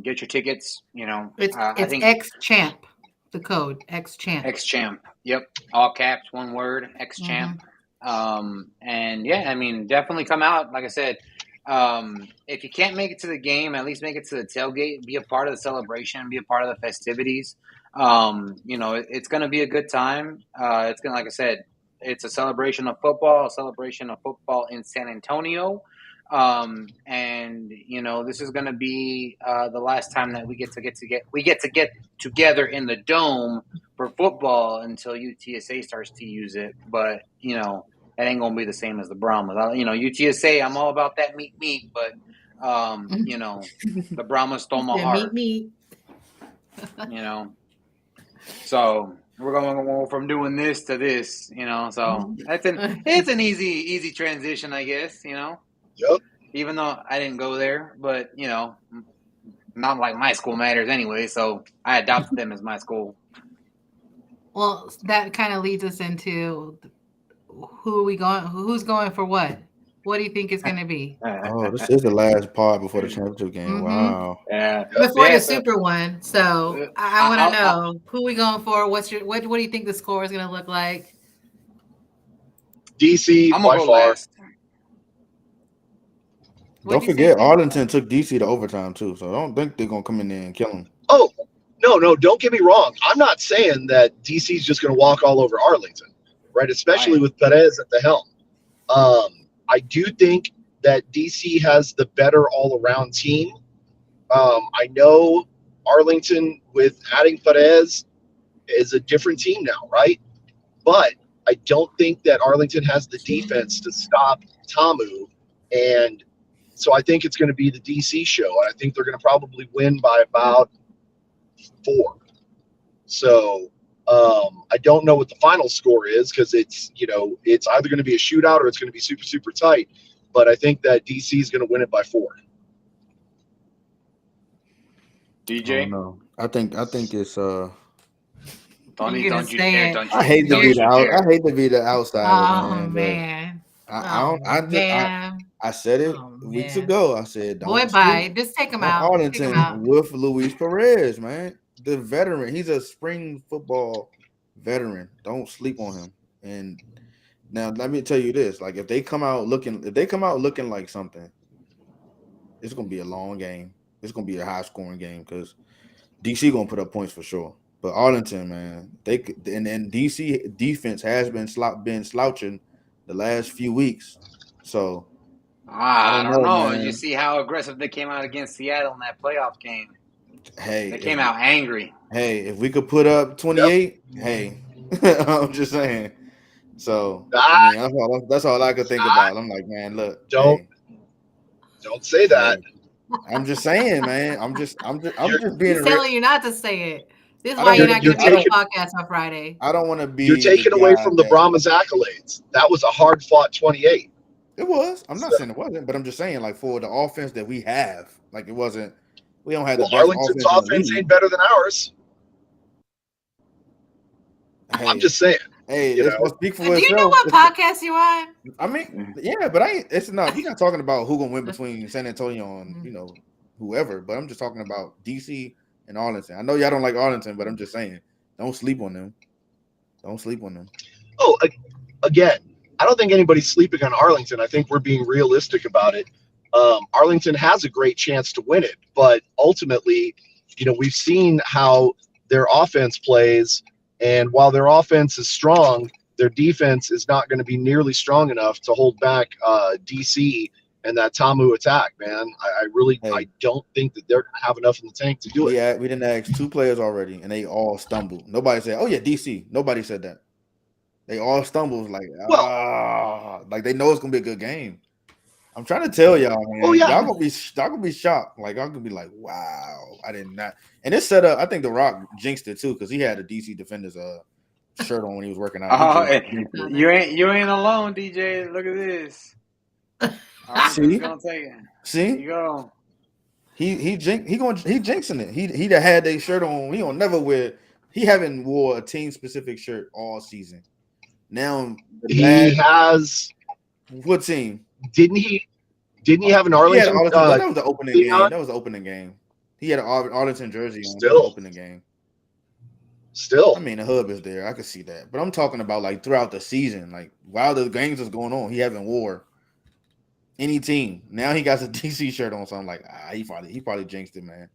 [SPEAKER 1] get your tickets.
[SPEAKER 4] It's
[SPEAKER 1] I think
[SPEAKER 4] X Champ. The code X Champ.
[SPEAKER 1] X Champ. Yep, all caps, one word, X Champ. And yeah, I mean, definitely come out. Like I said, if you can't make it to the game, at least make it to the tailgate. Be a part of the celebration. Be a part of the festivities. It's going to be a good time. It's going to, like I said, it's a celebration of football, in San Antonio. And this is going to be the last time that we get to get together in the dome for football until UTSA starts to use it. But that ain't gonna be the same as the Brahmas. UTSA, I'm all about that meat, but You know, the Brahma stole my
[SPEAKER 4] Yeah, meet
[SPEAKER 1] heart.
[SPEAKER 4] me.
[SPEAKER 1] You know, so we're going to go from doing this to this. You know, so it's an easy transition, I guess. You know,
[SPEAKER 3] Yep.
[SPEAKER 1] even though I didn't go there, but you know, not like my school matters anyway. So I adopted them as my school.
[SPEAKER 4] Well, that kind of leads us into who are we going? Who's going for what? What do you think it's going to be?
[SPEAKER 2] Oh, this is the last part before the championship game.
[SPEAKER 4] Mm-hmm.
[SPEAKER 2] Wow.
[SPEAKER 1] Yeah,
[SPEAKER 4] Before
[SPEAKER 1] yeah.
[SPEAKER 4] the
[SPEAKER 1] So
[SPEAKER 4] super one, so I want to know who we going for. What do you think the score is going to look like?
[SPEAKER 3] DC
[SPEAKER 1] I'm gonna
[SPEAKER 3] by
[SPEAKER 1] go
[SPEAKER 3] far.
[SPEAKER 1] last.
[SPEAKER 4] What'd
[SPEAKER 2] Don't
[SPEAKER 4] you say,
[SPEAKER 2] forget,
[SPEAKER 4] Quinn?
[SPEAKER 2] Arlington took DC to overtime too, so I don't think they're gonna come in there and kill him.
[SPEAKER 3] Oh, no, don't get me wrong. I'm not saying that DC is just going to walk all over Arlington, right? Especially with Perez at the helm. I do think that DC has the better all-around team. I know Arlington, with adding Perez, is a different team now, right? But I don't think that Arlington has the defense to stop Tamu. And so I think it's going to be the DC show. And I think they're going to probably win by about 4. So I don't know what the final score is because it's either going to be a shootout or it's going to be super, super tight. But I think that DC is going to win it by 4.
[SPEAKER 2] I don't
[SPEAKER 1] DJ,
[SPEAKER 2] know. I think it's
[SPEAKER 4] You're gonna
[SPEAKER 1] don't you
[SPEAKER 4] say
[SPEAKER 1] dare,
[SPEAKER 4] it.
[SPEAKER 2] I hate to
[SPEAKER 1] don't
[SPEAKER 2] be
[SPEAKER 4] You're,
[SPEAKER 2] the
[SPEAKER 1] you
[SPEAKER 2] I
[SPEAKER 1] dare.
[SPEAKER 2] hate to be the outsider,
[SPEAKER 4] oh
[SPEAKER 2] man, but
[SPEAKER 4] man.
[SPEAKER 2] I
[SPEAKER 4] Oh
[SPEAKER 2] don't
[SPEAKER 4] man.
[SPEAKER 2] I said it
[SPEAKER 4] Oh
[SPEAKER 2] weeks
[SPEAKER 4] man.
[SPEAKER 2] ago. I said
[SPEAKER 4] Boy,
[SPEAKER 2] don't sleep
[SPEAKER 4] bye. Just take him
[SPEAKER 2] on
[SPEAKER 4] out. Take him
[SPEAKER 2] Arlington
[SPEAKER 4] out.
[SPEAKER 2] with Luis Perez, man. The veteran. He's a spring football veteran. Don't sleep on him. And now let me tell you this: like if they come out looking like something, it's gonna be a long game. It's gonna be a high scoring game because DC gonna put up points for sure. But Arlington, man, they could, and DC defense has been slouching the last few weeks. So I
[SPEAKER 1] I
[SPEAKER 2] don't
[SPEAKER 1] don't
[SPEAKER 2] know,
[SPEAKER 1] know. You
[SPEAKER 2] man.
[SPEAKER 1] see how aggressive they came out against Seattle in that playoff game.
[SPEAKER 2] Hey,
[SPEAKER 1] They came out angry.
[SPEAKER 2] if we could put up
[SPEAKER 3] Yep.
[SPEAKER 2] 28, hey, I'm just saying. So I
[SPEAKER 3] Ah,
[SPEAKER 2] mean, that's all I could think about. I'm like, man, look,
[SPEAKER 3] don't say that.
[SPEAKER 2] hey, I'm just saying, man. I'm
[SPEAKER 3] You're
[SPEAKER 2] just being
[SPEAKER 4] He's
[SPEAKER 2] real.
[SPEAKER 4] telling you not to say it. This is
[SPEAKER 2] I
[SPEAKER 4] why
[SPEAKER 2] don't
[SPEAKER 4] you're
[SPEAKER 2] want to
[SPEAKER 4] not
[SPEAKER 2] be.
[SPEAKER 3] you're
[SPEAKER 4] going to be on the
[SPEAKER 3] taking
[SPEAKER 4] podcast on Friday.
[SPEAKER 2] I don't want to
[SPEAKER 3] you're
[SPEAKER 2] be the
[SPEAKER 3] taking away
[SPEAKER 2] guy
[SPEAKER 3] from the
[SPEAKER 2] that
[SPEAKER 3] Brahmas accolades. That was a hard fought 28.
[SPEAKER 2] it was. I'm not
[SPEAKER 3] So,
[SPEAKER 2] saying it wasn't, but I'm just saying, like for the offense that we have, like it wasn't. We don't have the
[SPEAKER 3] well,
[SPEAKER 2] best
[SPEAKER 3] Arlington's
[SPEAKER 2] offense in the
[SPEAKER 3] offense
[SPEAKER 2] league.
[SPEAKER 3] ain't better than ours. I'm
[SPEAKER 2] Hey,
[SPEAKER 3] just saying.
[SPEAKER 2] it's gonna speak for
[SPEAKER 4] Do you know
[SPEAKER 2] itself.
[SPEAKER 4] what podcast you're on?
[SPEAKER 2] I mean, yeah, but it's not. We're not talking about who gonna win between San Antonio and whoever. But I'm just talking about DC and Arlington. I know y'all don't like Arlington, but I'm just saying, don't sleep on them. Don't sleep on them.
[SPEAKER 3] Oh, again, I don't think anybody's sleeping on Arlington. I think we're being realistic about it. Arlington has a great chance to win it, but ultimately, we've seen how their offense plays, and while their offense is strong, their defense is not going to be nearly strong enough to hold back DC and that Tamu attack. Man, I
[SPEAKER 2] Hey,
[SPEAKER 3] don't think that they're going to have enough in the tank to do it.
[SPEAKER 2] we didn't ask 2 players already, and they all stumbled. Nobody said, "Oh yeah, DC." Nobody said that. They all stumbled like
[SPEAKER 3] Well,
[SPEAKER 2] like they know it's gonna be a good game. I'm trying to tell y'all,
[SPEAKER 3] oh
[SPEAKER 2] man.
[SPEAKER 3] yeah,
[SPEAKER 2] Y'all gonna be shocked. Like y'all gonna be like, wow, I did not. And it's set up. I think The Rock jinxed it too because he had a DC Defenders shirt on when he was working out. He
[SPEAKER 1] Oh,
[SPEAKER 2] jinxed it.
[SPEAKER 1] you ain't alone, DJ. Look at this. Arlington's
[SPEAKER 2] See,
[SPEAKER 1] gonna take it. There
[SPEAKER 2] see,
[SPEAKER 1] you go.
[SPEAKER 2] he jinxing it. He that had a shirt on. He don't never wear. He haven't wore a team specific shirt all season. Now the
[SPEAKER 3] he
[SPEAKER 2] last
[SPEAKER 3] has.
[SPEAKER 2] what team?
[SPEAKER 3] Didn't he? Didn't he have an
[SPEAKER 2] He had
[SPEAKER 3] Arlington
[SPEAKER 2] Arlington. That was the opening
[SPEAKER 3] thing
[SPEAKER 2] game.
[SPEAKER 3] on?
[SPEAKER 2] That was the opening game. He had an Arlington jersey on. That was the
[SPEAKER 3] Still,
[SPEAKER 2] opening game. I
[SPEAKER 3] still.
[SPEAKER 2] mean, the hub is there. I could see that. But I'm talking about like throughout the season, like while the games was going on, he haven't wore any team. Now he got a DC shirt on, so I'm like, he probably jinxed it, man.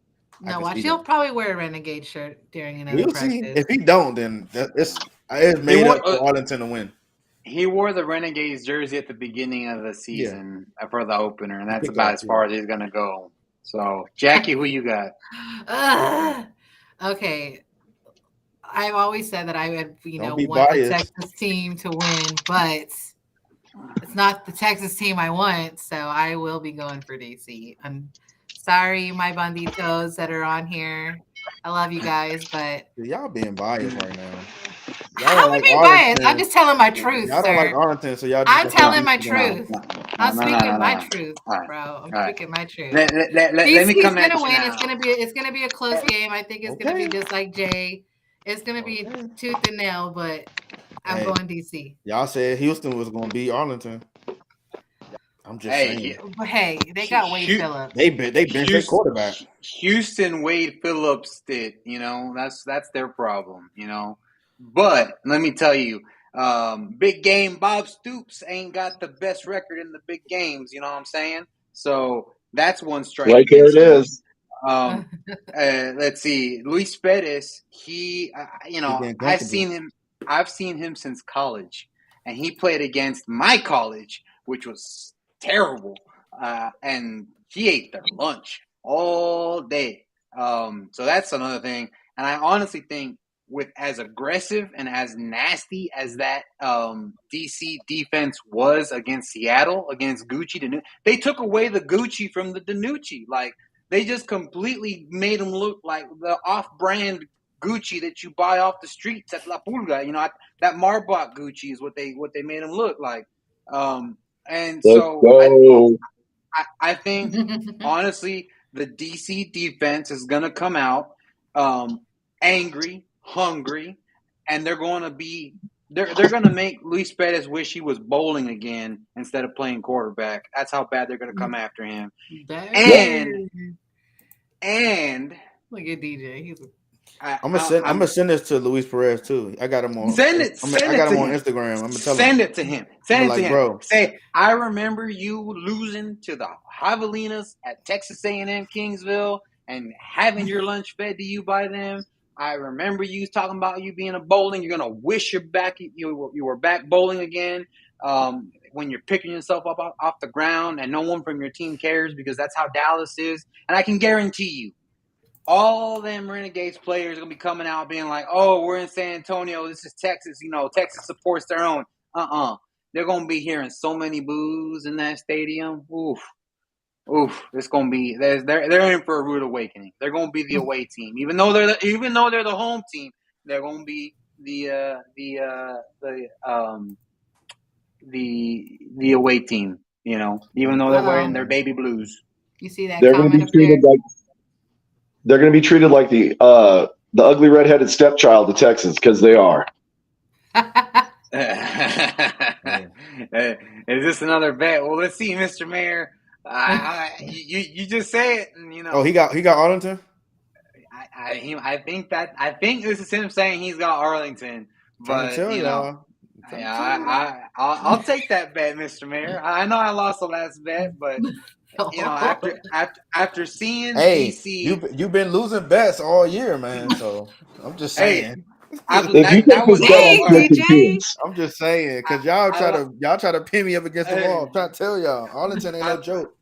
[SPEAKER 2] I
[SPEAKER 4] No,
[SPEAKER 2] can
[SPEAKER 4] watch.
[SPEAKER 2] see
[SPEAKER 4] He'll
[SPEAKER 2] that.
[SPEAKER 4] probably wear a Renegade shirt during another
[SPEAKER 2] We'll see.
[SPEAKER 4] practice.
[SPEAKER 2] If he don't, then it's
[SPEAKER 1] He
[SPEAKER 2] made
[SPEAKER 1] wore
[SPEAKER 2] up for Arlington to win.
[SPEAKER 1] he wore the Renegades jersey at the beginning of the
[SPEAKER 2] Yeah,
[SPEAKER 1] season for the opener, and that's about
[SPEAKER 2] kickoff.
[SPEAKER 1] as
[SPEAKER 2] Yeah.
[SPEAKER 1] far as he's gonna go. So, Jackie, who you got?
[SPEAKER 4] Okay. I've always said that I would,
[SPEAKER 2] Don't be
[SPEAKER 4] want the
[SPEAKER 2] biased.
[SPEAKER 4] Texas team to win, but It's not the Texas team I want, so I will be going for DC. I'm sorry, my banditos that are on here. I love you guys, but
[SPEAKER 2] Y'all being biased right now. Y'all
[SPEAKER 4] how
[SPEAKER 2] don't
[SPEAKER 4] am I
[SPEAKER 2] like
[SPEAKER 4] being biased? I'm
[SPEAKER 2] Arlington.
[SPEAKER 4] just telling my truth,
[SPEAKER 2] Y'all don't like
[SPEAKER 4] sir.
[SPEAKER 2] Arlington, so y'all just
[SPEAKER 4] I'm
[SPEAKER 2] gonna put
[SPEAKER 4] telling
[SPEAKER 2] DC
[SPEAKER 4] my
[SPEAKER 2] down.
[SPEAKER 4] truth.
[SPEAKER 1] No,
[SPEAKER 4] I'm
[SPEAKER 1] no, no, no,
[SPEAKER 4] speaking
[SPEAKER 1] no,
[SPEAKER 4] my
[SPEAKER 1] no.
[SPEAKER 4] truth,
[SPEAKER 1] All right,
[SPEAKER 4] bro. I'm
[SPEAKER 1] all right.
[SPEAKER 4] speaking my truth.
[SPEAKER 1] Let me
[SPEAKER 4] DC's
[SPEAKER 1] come
[SPEAKER 4] gonna
[SPEAKER 1] at you
[SPEAKER 4] win.
[SPEAKER 1] now.
[SPEAKER 4] It's gonna be a close game. I think it's gonna be
[SPEAKER 2] Okay.
[SPEAKER 4] just like Jay. It's gonna be
[SPEAKER 2] Okay.
[SPEAKER 4] tooth and nail, but I'm
[SPEAKER 2] Hey,
[SPEAKER 4] going DC.
[SPEAKER 2] y'all said Houston was gonna beat Arlington. I'm just
[SPEAKER 1] Hey,
[SPEAKER 2] saying.
[SPEAKER 4] But hey, they got Wade Phillips.
[SPEAKER 2] They benched their quarterback.
[SPEAKER 1] Houston Wade Phillips did, that's their problem, But let me tell you, big game Bob Stoops ain't got the best record in the big games, you know what I'm saying? So that's one strike
[SPEAKER 3] Right there
[SPEAKER 1] against
[SPEAKER 3] it
[SPEAKER 1] him.
[SPEAKER 3] is.
[SPEAKER 1] Let's see, Luis Perez. He,
[SPEAKER 2] He getting
[SPEAKER 1] I've
[SPEAKER 2] comfortable.
[SPEAKER 1] seen him since college, and he played against my college, which was terrible, and he ate their lunch all day. So that's another thing, and I honestly think with as aggressive and as nasty as that DC defense was against Seattle, against Gucci, they took away the Gucci from the Danucci. Like, they just completely made him look like the off-brand Gucci that you buy off the streets at La Pulga. That Marbach Gucci is what they made him look like. And
[SPEAKER 3] Let's
[SPEAKER 1] so
[SPEAKER 3] go.
[SPEAKER 1] I think honestly the DC defense is gonna come out angry, hungry, and they're gonna make Luis Perez wish he was bowling again instead of playing quarterback. That's how bad they're gonna come after him. And
[SPEAKER 4] look at DJ. He's
[SPEAKER 2] I'm gonna send this to Luis Perez too. I got him on.
[SPEAKER 1] send it
[SPEAKER 2] I got
[SPEAKER 1] to
[SPEAKER 2] him on
[SPEAKER 1] him.
[SPEAKER 2] Instagram. I'm gonna tell him.
[SPEAKER 1] Send it to him.
[SPEAKER 2] I'm
[SPEAKER 1] Send it to
[SPEAKER 2] like,
[SPEAKER 1] him.
[SPEAKER 2] bro.
[SPEAKER 1] Say, I remember you losing to the Javelinas at Texas A&M Kingsville and having your lunch fed to you by them. I remember you talking about you being a bowling. You're gonna wish you were back bowling again. When you're picking yourself up off the ground and no one from your team cares, because that's how Dallas is. And I can guarantee you, all them Renegades players are gonna be coming out being like, "Oh, we're in San Antonio. This is Texas. Texas supports their own." They're gonna be hearing so many boos in that stadium. Oof, oof. It's gonna be they're in for a rude awakening. They're gonna be the away team, even though they're the home team. They're gonna be the away team. Even though they're wearing their baby blues.
[SPEAKER 4] You see that
[SPEAKER 3] They're going to
[SPEAKER 4] comment
[SPEAKER 3] be
[SPEAKER 4] up there?
[SPEAKER 3] treated like the ugly redheaded stepchild of Texas, because they are.
[SPEAKER 1] Is this another bet? Well, let's see, Mr. Mayor. You just say it, and
[SPEAKER 2] Oh, he got Arlington.
[SPEAKER 1] I think this is him saying he's got Arlington,
[SPEAKER 2] Trying to
[SPEAKER 1] but
[SPEAKER 2] tell y'all.
[SPEAKER 1] I'll take that bet, Mr. Mayor. I know I lost the last bet, but after seeing
[SPEAKER 2] Hey,
[SPEAKER 1] DC,
[SPEAKER 2] you've been losing bets all year, man. So I'm just
[SPEAKER 1] hey,
[SPEAKER 2] saying.
[SPEAKER 3] If you
[SPEAKER 1] that
[SPEAKER 3] take
[SPEAKER 1] was
[SPEAKER 3] this bet, I'm
[SPEAKER 4] Dang,
[SPEAKER 1] all right.
[SPEAKER 3] switching
[SPEAKER 4] DJ.
[SPEAKER 3] teams.
[SPEAKER 2] I'm just saying, because y'all try to pin me up against the wall. I'm trying to tell y'all, Arlington ain't no joke.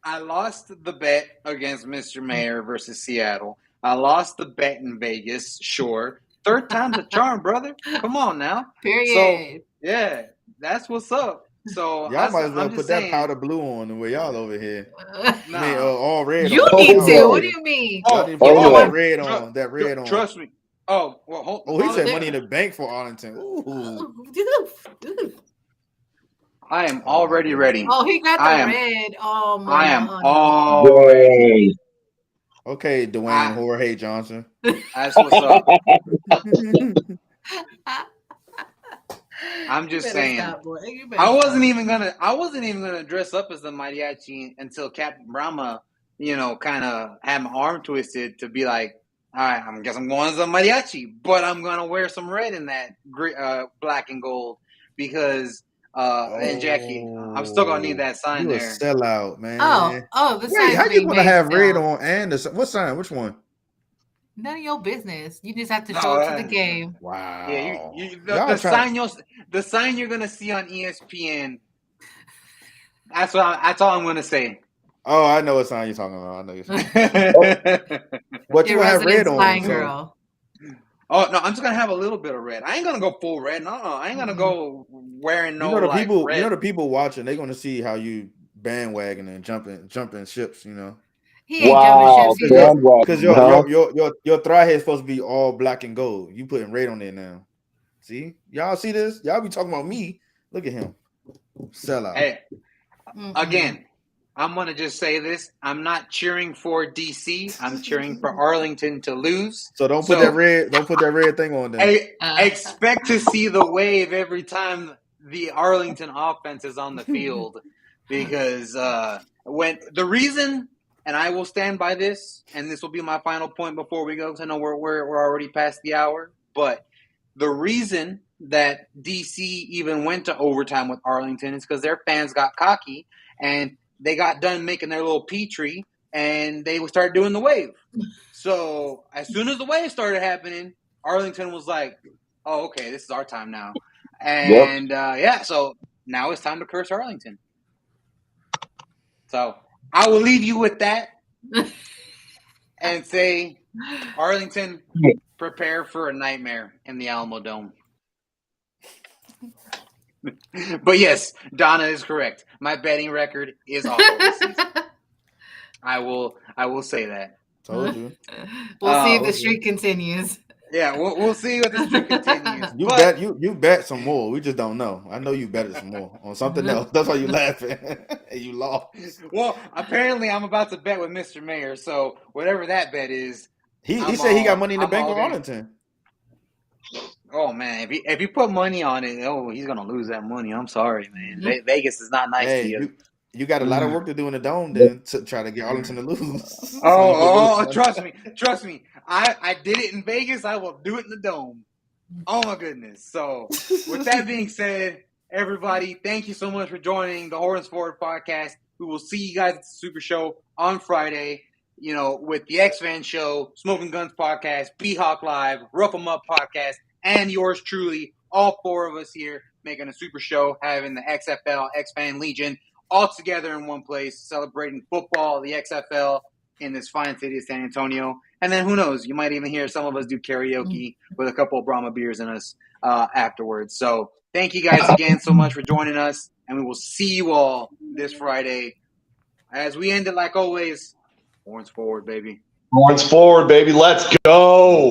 [SPEAKER 1] I lost the bet against Mr. Mayor versus Seattle. I lost the bet in Vegas. Sure, third time's a charm, brother. Come on now.
[SPEAKER 4] Period.
[SPEAKER 1] So yeah, that's what's up. So
[SPEAKER 2] Y'all might as well
[SPEAKER 1] I'm
[SPEAKER 2] put
[SPEAKER 1] just
[SPEAKER 2] that
[SPEAKER 1] saying.
[SPEAKER 2] powder blue on the way y'all over here.
[SPEAKER 1] Nah.
[SPEAKER 2] I mean, all red
[SPEAKER 4] You
[SPEAKER 2] on.
[SPEAKER 4] need
[SPEAKER 3] Oh,
[SPEAKER 4] to.
[SPEAKER 3] no.
[SPEAKER 4] What do you mean?
[SPEAKER 2] Y'all need to
[SPEAKER 3] Oh,
[SPEAKER 2] put
[SPEAKER 3] no.
[SPEAKER 2] that red on. That red on.
[SPEAKER 1] Trust me. Oh well.
[SPEAKER 2] Oh, he said money in the bank for Arlington. Ooh.
[SPEAKER 1] I am
[SPEAKER 2] Oh my
[SPEAKER 1] already
[SPEAKER 2] goodness.
[SPEAKER 1] ready.
[SPEAKER 4] Oh, he got
[SPEAKER 1] I
[SPEAKER 4] the
[SPEAKER 1] am.
[SPEAKER 4] red. Oh,
[SPEAKER 1] I am
[SPEAKER 4] no.
[SPEAKER 1] already.
[SPEAKER 2] Okay, Dwayne Jorge Johnson.
[SPEAKER 1] That's what's up. I'm just saying. I wasn't even gonna dress up as the mariachi until Captain Brahma, kind of had my arm twisted to be like, all right, I guess I'm going as a mariachi, but I'm gonna wear some red in that black and gold because and Jackie, I'm still gonna need that sign
[SPEAKER 2] You a
[SPEAKER 1] there.
[SPEAKER 2] sellout, man.
[SPEAKER 4] The
[SPEAKER 2] Wait,
[SPEAKER 4] sign's
[SPEAKER 2] how you
[SPEAKER 4] being
[SPEAKER 2] gonna
[SPEAKER 4] made
[SPEAKER 2] have red
[SPEAKER 4] still.
[SPEAKER 2] on and what sign? Which one?
[SPEAKER 4] None of your business. You just have to show it to the game.
[SPEAKER 2] Wow.
[SPEAKER 1] Yeah, the sign you're gonna see on ESPN. That's all I'm gonna say.
[SPEAKER 2] Oh, I know what sign you're talking about. I know you're talking about. What you gonna have red on?
[SPEAKER 4] Girl.
[SPEAKER 1] Oh no, I'm just gonna have a little bit of red. I ain't gonna go full red. No, I ain't gonna go wearing no like red.
[SPEAKER 2] the people watching, they're gonna see how you bandwagon and jumping ships, you know.
[SPEAKER 4] He ain't jumping
[SPEAKER 3] Wow,
[SPEAKER 4] ships. He just
[SPEAKER 2] Because
[SPEAKER 3] bandwagon, huh?
[SPEAKER 2] your thigh head supposed to be all black and gold. You putting red on there now. See? Y'all see this? Y'all be talking about me. Look at him. Sellout.
[SPEAKER 1] Hey, again, I'm gonna just say this. I'm not cheering for DC. I'm cheering for Arlington to lose.
[SPEAKER 2] So don't put that red thing on there.
[SPEAKER 1] Expect to see the wave every time the Arlington offense is on the field, because when the reason, and I will stand by this, and this will be my final point before we go, because I know we're already past the hour, but the reason that DC even went to overtime with Arlington is because their fans got cocky and they got done making their little petri and they would start doing the wave. So as soon as the wave started happening, Arlington was like, "Oh, okay, this is our time now." And so now it's time to curse Arlington. So I will leave you with that and say, Arlington, prepare for a nightmare in the Alamo Dome. But yes, Donna is correct. My betting record is awful this season. I will say that.
[SPEAKER 2] Told you.
[SPEAKER 4] We'll see if the streak continues.
[SPEAKER 1] Yeah, we'll see if the streak continues.
[SPEAKER 2] You bet some more. We just don't know. I know you betted some more on something else. That's why you laughing. And you lost.
[SPEAKER 1] Well, apparently I'm about to bet with Mr. Mayor, so whatever that bet is.
[SPEAKER 2] He said he got money in the bank on Arlington.
[SPEAKER 1] Oh man, if he put money on it, he's gonna lose that money. I'm sorry, man. Vegas is not nice to you.
[SPEAKER 2] You got a lot of work to do in the dome then to try to get Arlington to lose.
[SPEAKER 1] Trust me. I did it in Vegas. I will do it in the dome. Oh my goodness. So with that being said, everybody, thank you so much for joining the Horns Forward podcast. We will see you guys at the Super Show on Friday. You know, with the X-Fan Show, Smoking Guns podcast, B-Hawk Live, Rough 'em Up podcast, and yours truly, all four of us here making a super show, having the XFL, X-Fan Legion, all together in one place, celebrating football, the XFL, in this fine city of San Antonio. And then who knows, you might even hear some of us do karaoke with a couple of Brahma beers in us afterwards. So thank you guys again so much for joining us, and we will see you all this Friday. As we end it, like always, Horns forward, baby.
[SPEAKER 3] Horns forward, baby. Let's go.